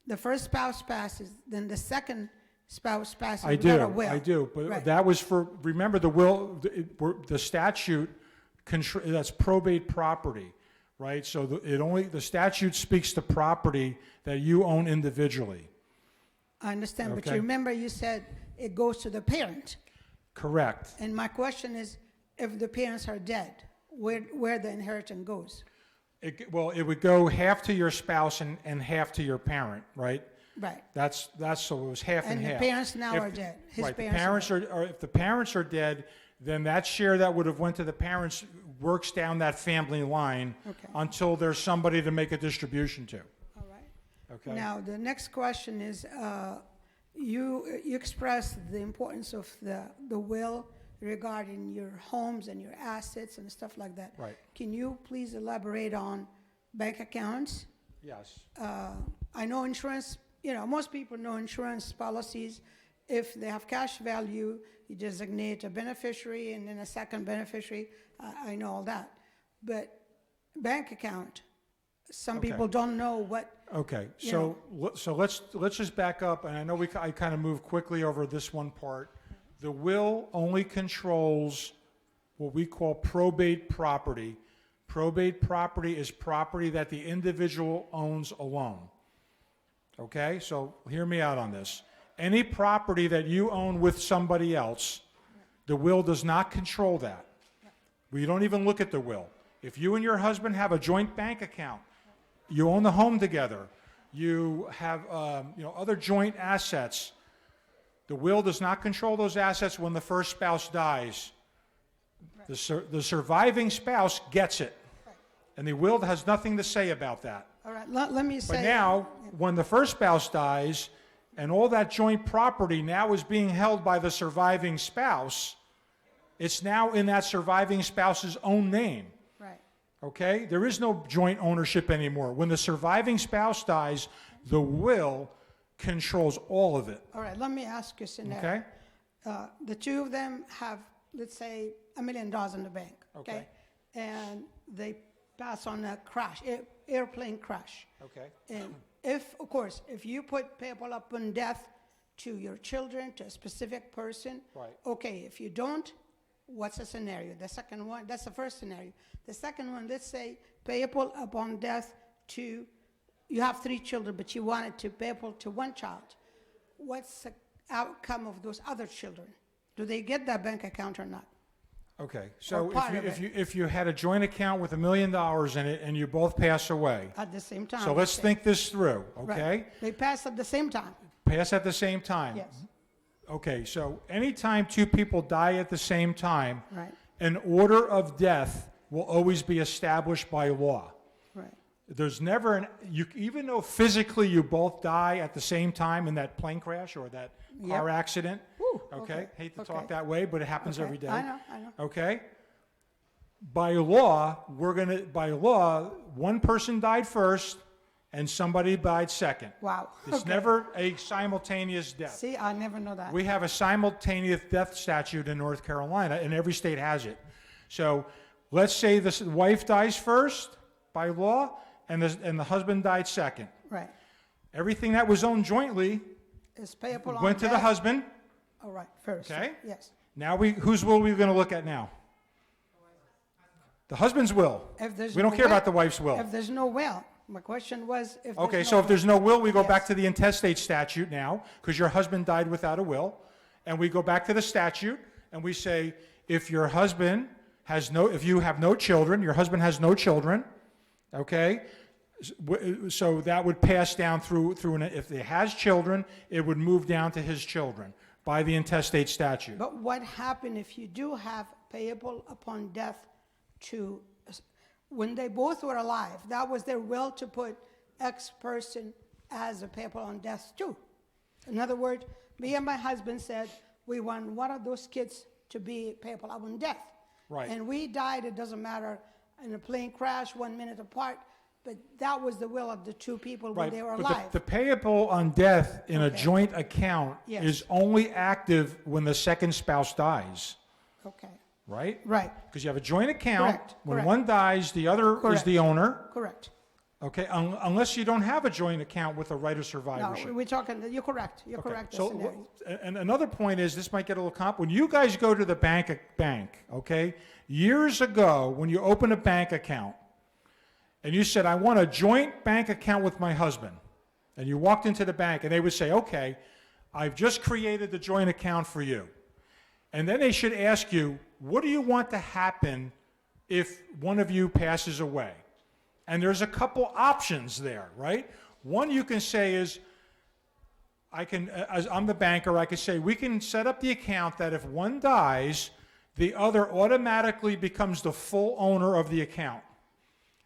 the first spouse passes, then the second spouse passes I without do, a will? I do, but Right. that was for, remember the will, the statute, that's probate property, right? So the statute speaks to property that you own individually. I understand, but you Okay. remember you said it goes to the parent. Correct. And my question is, if the parents are dead, where the inheritance goes? Well, it would go half to your spouse and half to your parent, right? Right. That's, so it was half and And the half. parents now If- are dead. His Right, the parents are parents are, if the parents are dead, then that share that would have went to the parents works down that family line Okay. until there's somebody to make a distribution to, All right. okay? Now, the next question is, you expressed the importance of the will regarding your homes and your assets and stuff like that. Right. Can you please elaborate on bank accounts? Yes. I know insurance, most people know insurance policies. If they have cash value, you designate a beneficiary and then a second beneficiary. I know all that. But bank account, some Okay. people don't know what, Okay, You so let's just back up, and I know I kind of moved quickly over this one part. The will only controls what we call probate property. Probate property is property that the individual owns alone. Okay, so hear me out on this. Any property that you own with somebody else, the will does not control that. We don't even look at the will. If you and your husband have a joint bank account, you own the home together, you have other joint assets, the will does not control those assets when the first spouse dies. The surviving spouse gets it, and the will has nothing to say about that. all right, let me say. But now, when the first spouse dies, and all that joint property now is being held by the surviving spouse, it's now in that surviving spouse's own name. Right. Okay? There is no joint ownership anymore. When the surviving spouse dies, the will controls all of it. All right, let me ask you a scenario. Okay? The two of them have, let's say, $1 million in the bank, okay? Okay. And they pass on a crash, airplane crash. Okay. And of course, if you put payable upon death to your children, to a specific person, Right. okay, if you don't, what's the scenario? The second one, that's the first scenario. The second one, let's say payable upon death to, you have 3 children, but you wanted to payable to 1 child. What's the outcome of those other children? Do they get that bank account or not? Okay. So part of it. if you had a joint account with $1 million in it and you both pass away, At the same time? so let's say. think this through, Right. okay? They pass at the same time, Pass at the same time. yes, Okay, so anytime 2 people die at the same time, right, an order of death will always be established by law. right. There's never even though physically you both die at the same time in that plane crash or that car accident, Whew, okay? Hate to okay. talk that way, but it happens Okay, every day. I know. Okay? By law, one person died first and somebody died second. Wow. It's okay. never a simultaneous death. See, I never know that. We have a simultaneous death statute in North Carolina, and every state has it. So let's say the wife dies first by law, and the husband died second. Right. Everything that was owned jointly It's payable on went to the death. husband. All right, first. Okay. Yes. Now whose will are we going to look at now? The husband's will. If there's We don't no care will- about the wife's will. If there's no will, my question was if Okay, there's so no if there's no will, we go back Yes. to the intestate statute now, because your husband died without a will. And we go back to the statute, and we say, if your husband if you have no children, your husband has no children, okay? So that would pass down through if he has children, it would move down to his children by the intestate statute. But what happened if you do have payable upon death to, when they both were alive, that was their will to put X person as a payable on death too? In other words, me and my husband said we want one of those kids to be payable upon death. Right. And we died, it doesn't matter, in a plane crash, 1 minute apart, but that was the will of the two people when Right, they were but alive. the payable on death in a Okay. joint account Yes. is only active when the second spouse dies, Okay, right? right, Because you have a joint account. Correct, When correct. one dies, the other is Correct. the owner, correct. okay? Unless you don't have a joint account with a right of No, survivorship. we're talking, you're correct, you're Okay, correct. the So, scenario. and another point is, this might get a little when you guys go to the bank, okay? Years ago, when you open a bank account, and you said, I want a joint bank account with my husband, and you walked into the bank, and they would say, okay, I've just created the joint account for you. And then they should ask you, what do you want to happen if one of you passes away? And there's a couple options there, right? One you can say is, as I'm the banker, I can say, we can set up the account that if one dies, the other automatically becomes the full owner of the account.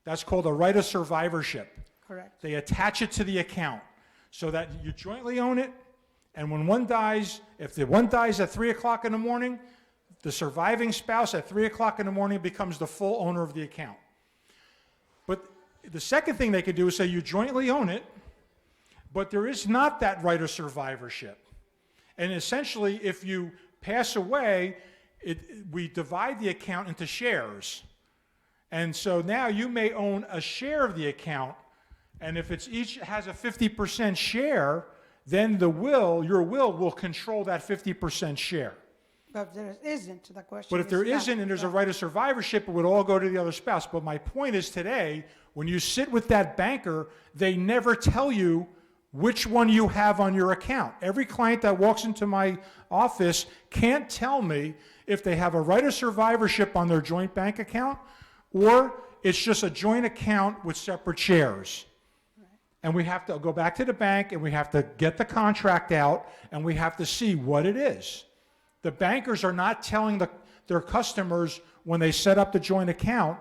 That's called a right of survivorship. Correct. They attach it to the account so that you jointly own it, and when one dies, if the one dies at 3 o'clock in the morning, the surviving spouse at 3 o'clock in the morning becomes the full owner of the account. But the second thing they could do is say you jointly own it, but there is not that right of survivorship. And essentially, if you pass away, we divide the account into shares. And so now you may own a share of the account, and if it's each has a 50% share, then your will will control that 50% share. But if there isn't, the question But if there is not. isn't and there's a right of survivorship, it would all go to the other spouse. But my point is today, when you sit with that banker, they never tell you which one you have on your account. Every client that walks into my office can't tell me if they have a right of survivorship on their joint bank account or it's just a joint account with separate shares. And we have to go back to the bank and we have to get the contract out and we have to see what it is. The bankers are not telling their customers when they set up the joint account,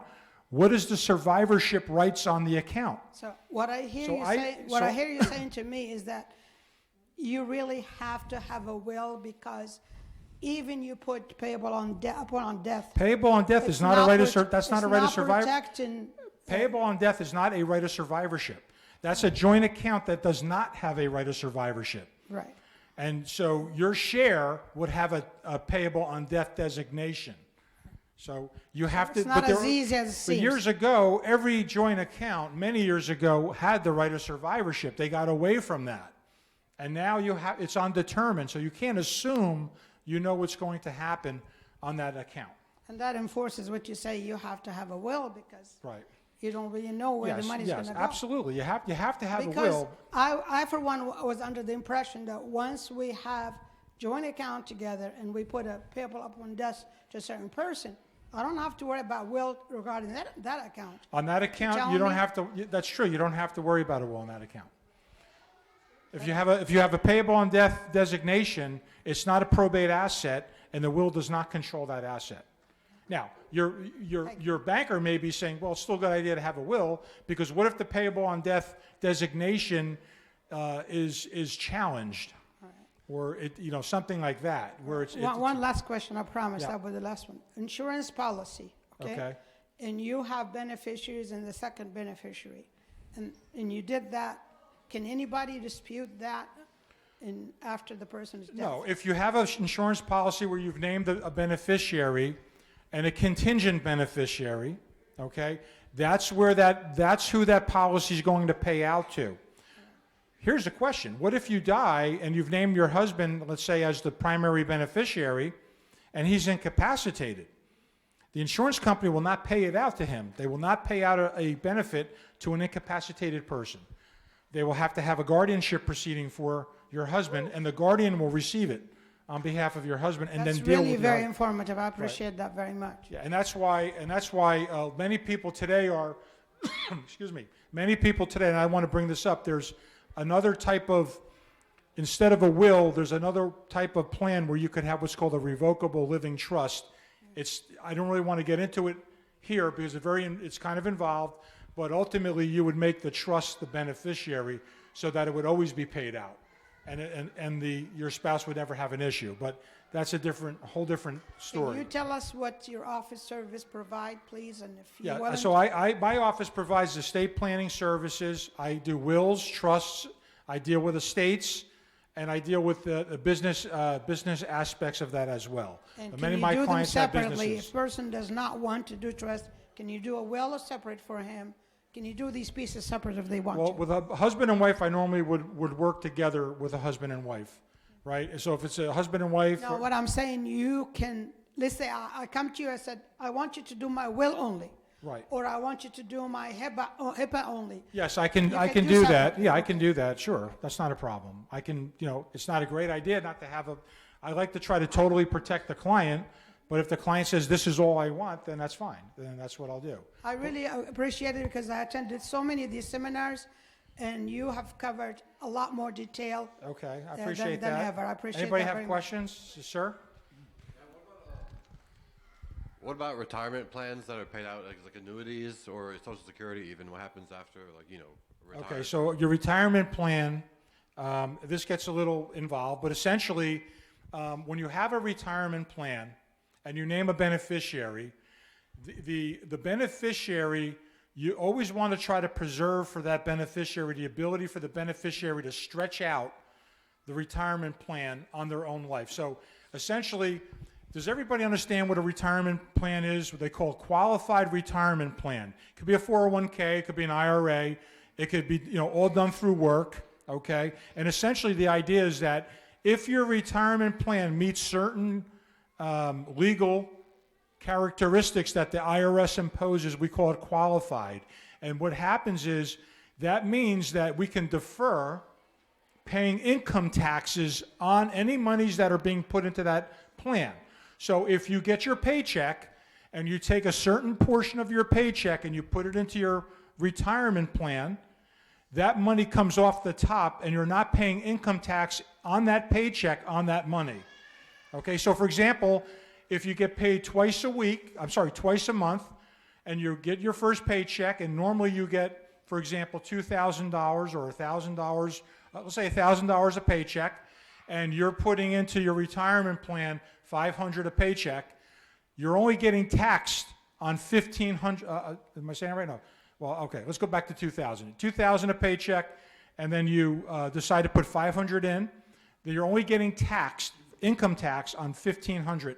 what is the survivorship rights on the account? So what I hear So you I- say, what so- I hear you saying to me is that you really have to have a will because even you put payable on upon death. Payable on death is it's not a right of prot- that's not a it's right of survivorship. protecting- Payable on death is not a right of survivorship. That's a joint account that does not have a right of survivorship. Right. And so your share would have a payable on death designation. So you have to. It's not but as easy as it But seems. years ago, every joint account, many years ago, had the right of survivorship. They got away from that. And now it's undetermined. So you can't assume you know what's going to happen on that account. And that enforces what you say, you have to have a will because Right. you don't really know where the money's going to go. Absolutely. You have to have a Because will. I, for one, was under the impression that once we have joint account together and we put a payable upon death to a certain person, I don't have to worry about will regarding that account. On that account, telling you don't me- have to. That's true. You don't have to worry about a will on that account. If you have a payable on death designation, it's not a probate asset, and the will does not control that asset. Now, your banker may be saying, well, it's still a good idea to have a will, because what if the payable on death designation is challenged, or something like that, where it's One last question, I promise, Yeah. that was the last one. Insurance policy, okay? Okay. And you have beneficiaries and the second beneficiary, and you did that. Can anybody dispute that after the person's death? No, if you have an insurance policy where you've named a beneficiary and a contingent beneficiary, okay, that's who that policy is going to pay out to. Here's the question. What if you die and you've named your husband, let's say, as the primary beneficiary, and he's incapacitated? The insurance company will not pay it out to him. They will not pay out a benefit to an incapacitated person. They will have to have a guardianship proceeding for your husband, and the guardian will receive it, on behalf of your husband and That's then deal really with very the informative. I appreciate that very much. Yeah, and that's why many people today are, excuse me, many people today, and I want to bring this up, there's another type of, instead of a will, there's another type of plan where you could have what's called a revocable living trust. I don't really want to get into it here because it's kind of involved, but ultimately you would make the trust the beneficiary so that it would always be paid out. And your spouse would never have an issue. But that's a whole different story. Can you tell us what your office service provide, please, and if you Yeah, willing so my office provides estate planning services. I do wills, trusts, I deal with estates, and I deal with the business aspects of that as well. And But can many of you my do them clients have separately? businesses. If a person does not want to do trust, can you do a will or separate for him? Can you do these pieces separate if they want Well, to? with a husband and wife, I normally would work together with a husband and wife, right? And so if it's a husband and wife, No, what I'm saying, you can, let's say I come to you, I said, I want you to do my will only. right? Or I want you to do my HIPAA only. Yes, I can can do do that. separately, Yeah, I okay. can do that. Sure, that's not a problem. I can, it's not a great idea not to have I like to try to totally protect the client, but if the client says this is all I want, then that's fine. Then that's what I'll do. I really appreciate it because I attended so many of these seminars and you have covered a lot more detail. Okay, I than- appreciate than that. ever. I appreciate Anybody that have very much. questions, sir? What about retirement plans that are paid out like annuities or Social Security even? What happens after, retire? Okay, so your retirement plan, this gets a little involved, but essentially, when you have a retirement plan and you name a beneficiary, the beneficiary, you always want to try to preserve for that beneficiary the ability for the beneficiary to stretch out the retirement plan on their own life. So essentially, does everybody understand what a retirement plan is? What they call a qualified retirement plan. It could be a 401k, it could be an IRA, it could be all done through work, okay? And essentially the idea is that if your retirement plan meets certain legal characteristics that the IRS imposes, we call it qualified. And what happens is that means that we can defer paying income taxes on any monies that are being put into that plan. So if you get your paycheck and you take a certain portion of your paycheck and you put it into your retirement plan, that money comes off the top and you're not paying income tax on that paycheck on that money. Okay, so for example, if you get paid twice a month, and you get your first paycheck, and normally you get, for example, $2,000 or $1,000, let's say $1,000 a paycheck, and you're putting into your retirement plan $500 a paycheck, you're only getting taxed on $1,500. Am I saying it right now? Well, okay, let's go back to $2,000. $2,000 a paycheck, and then you decide to put $500 in, then you're only getting taxed, income tax, on $1,500.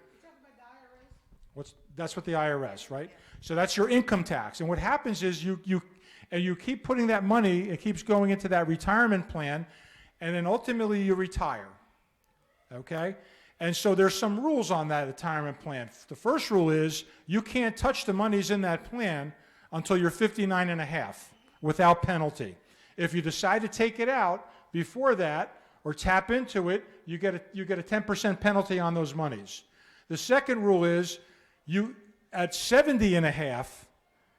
That's what the IRS, right? So that's your income tax. And what happens is you keep putting that money, it keeps going into that retirement plan, and then ultimately you retire, okay? And so there's some rules on that retirement plan. The first rule is you can't touch the monies in that plan until you're 59 and a half without penalty. If you decide to take it out before that or tap into it, you get a 10% penalty on those monies. The second rule is at 70 and a half,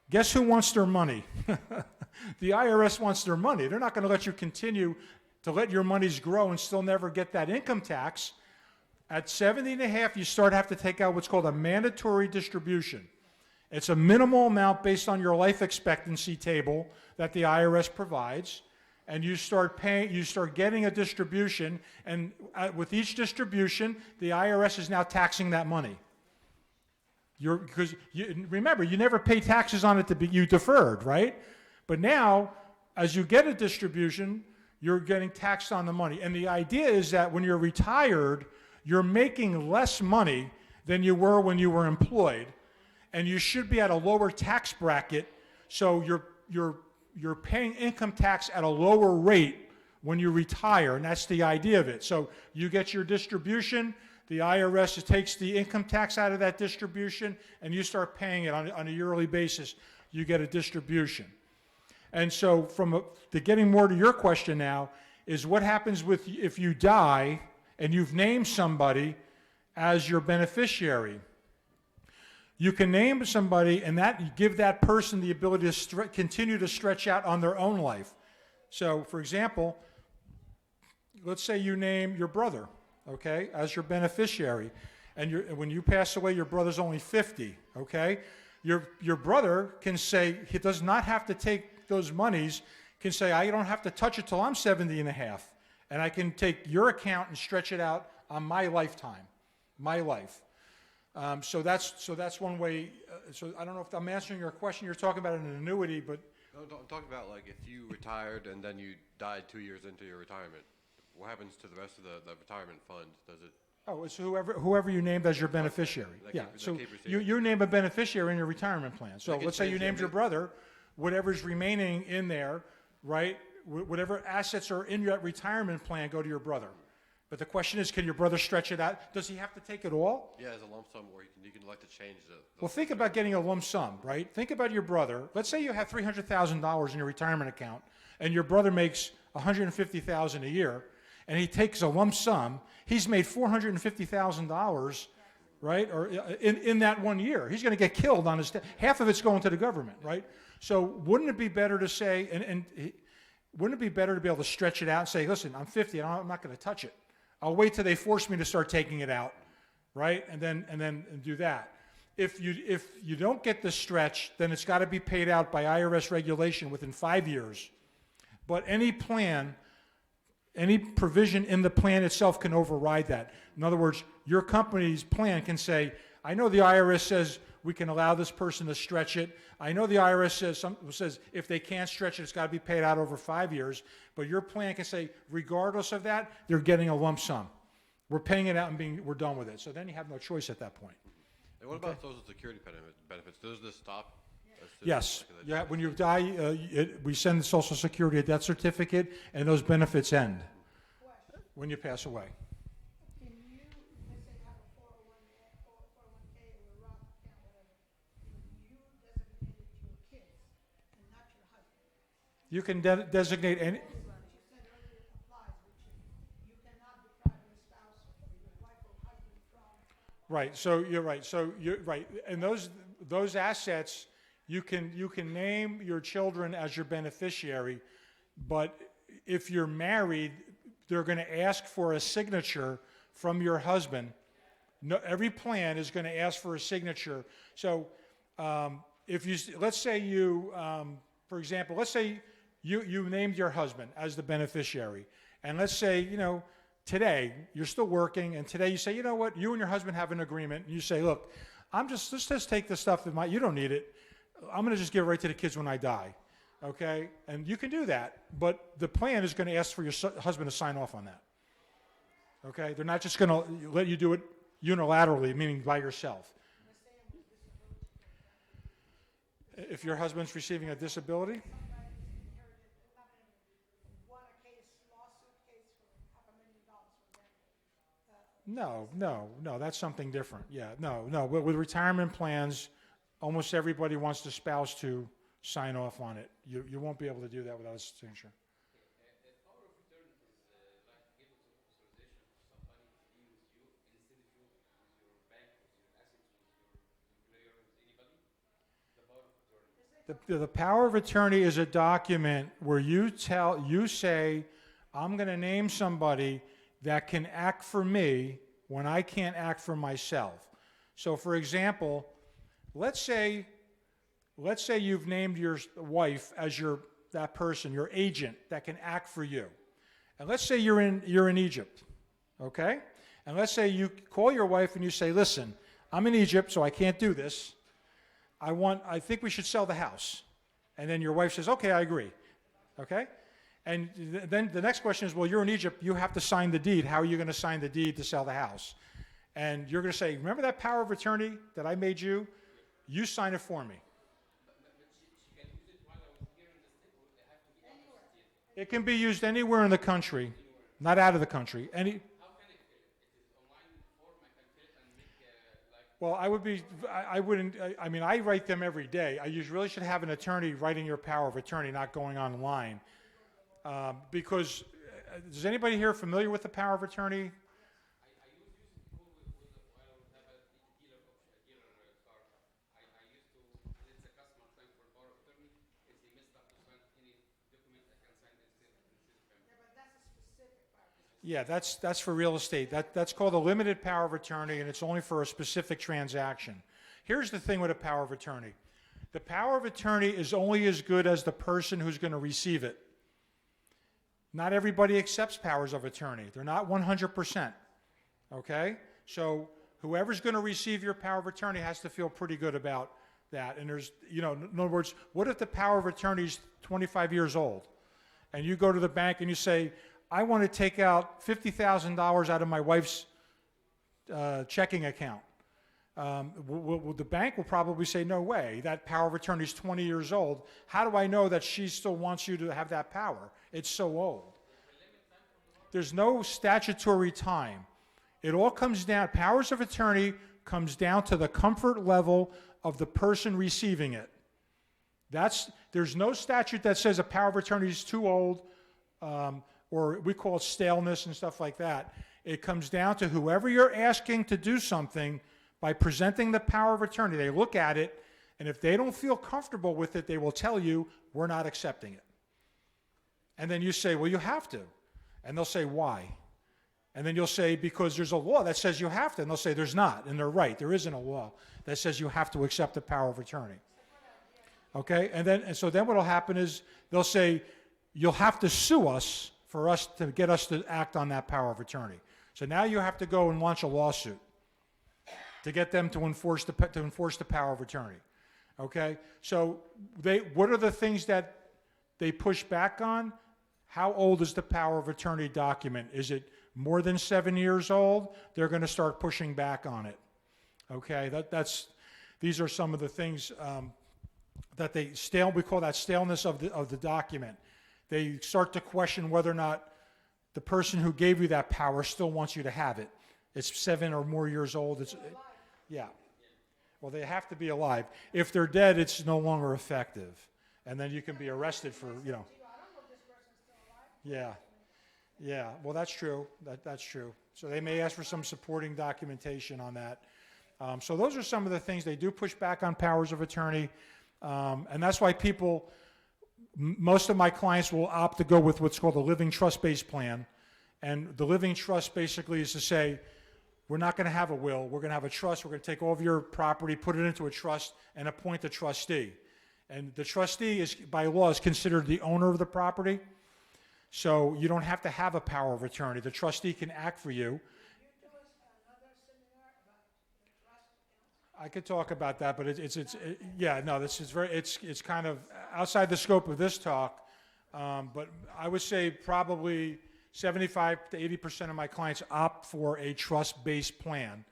guess who wants their money? The IRS wants their money. They're not going to let you continue to let your monies grow and still never get that income tax. At 70 and a half, you have to take out what's called a mandatory distribution. It's a minimal amount based on your life expectancy table that the IRS provides, and you start getting a distribution, and with each distribution, the IRS is now taxing that money. Remember, you never pay taxes on it you deferred, right? But now, as you get a distribution, you're getting taxed on the money. And the idea is that when you're retired, you're making less money than you were when you were employed, and you should be at a lower tax bracket, so you're paying income tax at a lower rate when you retire, and that's the idea of it. So you get your distribution, the IRS takes the income tax out of that distribution, and you start paying it on a yearly basis. You get a distribution. And so getting more to your question now, is what happens if you die and you've named somebody as your beneficiary. You can name somebody and that give that person the ability to continue to stretch out on their own life. So, for example, let's say you name your brother, okay, as your beneficiary, and when you pass away, your brother's only 50, okay? Your brother can say, he does not have to take those monies, can say, I don't have to touch it till I'm 70 and a half, and I can take your account and stretch it out on my lifetime, my life. So that's one way. So I don't know if I'm answering your question. You're talking about an annuity, but No, I'm talking about like if you retired and then you died 2 years into your retirement, what happens to the rest of the retirement fund? Does it? oh, it's whoever you named as your beneficiary. They Yeah. keep- they So keep receiving. you name a beneficiary in your retirement plan. So They can let's say you change named it. your brother, whatever's remaining in there, right? Whatever assets are in your retirement plan go to your brother. But the question is, can your brother stretch it out? Does he have to take it all? Yeah, as a lump sum, or you can elect to change the Well, think about getting a lump sum, right? Think about your brother. Let's say you have $300,000 in your retirement account, and your brother makes $150,000 a year, and he takes a lump sum. He's made $450,000, right? Or in that 1 year, he's going to get killed on his. Half of it's going to the government, right? So wouldn't it be better to say, wouldn't it be better to be able to stretch it out and say, listen, I'm 50, I'm not going to touch it. I'll wait till they force me to start taking it out, right? And then do that. If you don't get the stretch, then it's got to be paid out by IRS regulation within 5 years. But any plan, any provision in the plan itself can override that. In other words, your company's plan can say, I know the IRS says we can allow this person to stretch it. I know the IRS says if they can't stretch it, it's got to be paid out over 5 years. But your plan can say, regardless of that, they're getting a lump sum. We're paying it out and we're done with it. So then you have no choice at that point. And what about Social Security benefits? Does this stop? Yes. Yeah. When you die, we send the Social Security a death certificate, and those benefits end when you pass away. Can you, let's say, have a 401k or a Roth account, whatever, you designate it to your kids and not your husband? You can designate any. You said earlier it applies, which is you cannot deprive your spouse or your wife or husband from. Right. So you're right. So you're right. And those assets, you can name your children as your beneficiary, but if you're married, they're going to ask for a signature from your husband. No, every plan is going to ask for a signature. So if you, let's say you, for example, let's say you named your husband as the beneficiary, and let's say, today you're still working, and today you say, you know what, you and your husband have an agreement, and you say, look, let's just take the stuff that you don't need it. I'm going to just give it right to the kids when I die, okay? And you can do that, but the plan is going to ask for your husband to sign off on that, okay? They're not just going to let you do it unilaterally, meaning by yourself. If your husband's receiving a disability? No, that's something different. Yeah, no. With retirement plans, almost everybody wants the spouse to sign off on it. You won't be able to do that without a signature. The power of attorney is a document where you say, I'm going to name somebody that can act for me when I can't act for myself. So, for example, let's say you've named your wife as that person, your agent that can act for you. And let's say you're in Egypt, okay? And let's say you call your wife and you say, listen, I'm in Egypt, so I can't do this. I think we should sell the house. And then your wife says, okay, I agree. Okay? And then the next question is, well, you're in Egypt, you have to sign the deed. How are you going to sign the deed to sell the house? And you're going to say, remember that power of attorney that I made you? You sign it for me. It can be used anywhere in the country, not out of the country. Well, I write them every day. You really should have an attorney writing your power of attorney, not going online. Because, is anybody here familiar with the power of attorney? Yeah, that's for real estate. That's called a limited power of attorney, and it's only for a specific transaction. Here's the thing with a power of attorney. The power of attorney is only as good as the person who's going to receive it. Not everybody accepts powers of attorney. They're not 100%. Okay? So whoever's going to receive your power of attorney has to feel pretty good about that. And there's, in other words, what if the power of attorney is 25 years old? And you go to the bank and you say, I want to take out $50,000 out of my wife's checking account. The bank will probably say, no way, that power of attorney is 20 years old. How do I know that she still wants you to have that power? It's so old. There's no statutory time. It all comes down, powers of attorney comes down to the comfort level of the person receiving it. There's no statute that says a power of attorney is too old, or we call it staleness and stuff like that. It comes down to whoever you're asking to do something. By presenting the power of attorney, they look at it, and if they don't feel comfortable with it, they will tell you, we're not accepting it. And then you say, well, you have to. And they'll say, why? And then you'll say, because there's a law that says you have to. And they'll say, there's not. And they're right. There isn't a law that says you have to accept the power of attorney. Okay? And so then what will happen is they'll say, you'll have to sue us for us to get us to act on that power of attorney. So now you have to go and launch a lawsuit to get them to enforce the power of attorney. Okay? So what are the things that they push back on? How old is the power of attorney document? Is it more than 7 years old? They're going to start pushing back on it. Okay? These are some of the things that we call that staleness of the document. They start to question whether or not the person who gave you that power still wants you to have it. It's 7 or more years old. Yeah. Well, they have to be alive. If they're dead, it's no longer effective. And then you can be arrested for, Yeah. Yeah. Well, that's true. That's true. So they may ask for some supporting documentation on that. So those are some of the things. They do push back on powers of attorney. And that's why most of my clients will opt to go with what's called a living trust-based plan. And the living trust basically is to say, we're not going to have a will. We're going to have a trust. We're going to take all of your property, put it into a trust, and appoint a trustee. And the trustee, by law, is considered the owner of the property. So you don't have to have a power of attorney. The trustee can act for you. I could talk about that, but it's kind of outside the scope of this talk. But I would say probably 75 to 80% of my clients opt for a trust-based plan.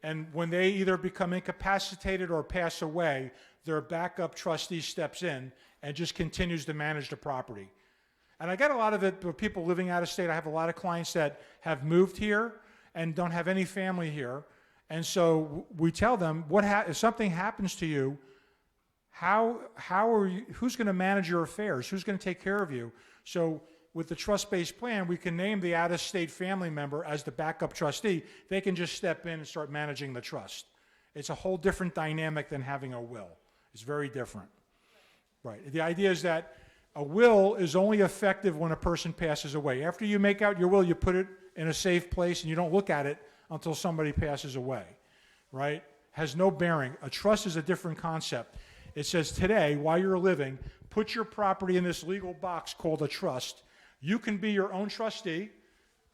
And when they either become incapacitated or pass away, their backup trustee steps in and just continues to manage the property. And I get a lot of it with people living out of state. I have a lot of clients that have moved here and don't have any family here. And so we tell them, if something happens to you, who's going to manage your affairs? Who's going to take care of you? So with the trust-based plan, we can name the out-of-state family member as the backup trustee. They can just step in and start managing the trust. It's a whole different dynamic than having a will. It's very different. Right. The idea is that a will is only effective when a person passes away. After you make out your will, you put it in a safe place and you don't look at it until somebody passes away. Right? Has no bearing. A trust is a different concept. It says today, while you're living, put your property in this legal box called a trust. You can be your own trustee,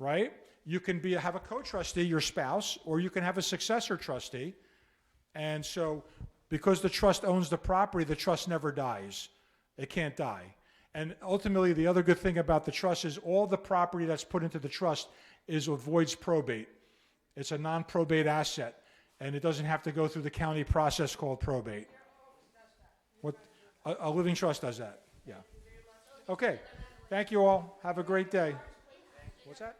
right? You can have a co-trustee, your spouse, or you can have a successor trustee. And so because the trust owns the property, the trust never dies. It can't die. And ultimately, the other good thing about the trust is all the property that's put into the trust avoids probate. It's a non-probate asset, and it doesn't have to go through the county process called probate. A living trust does that, yeah. Okay, thank you all. Have a great day. What's that?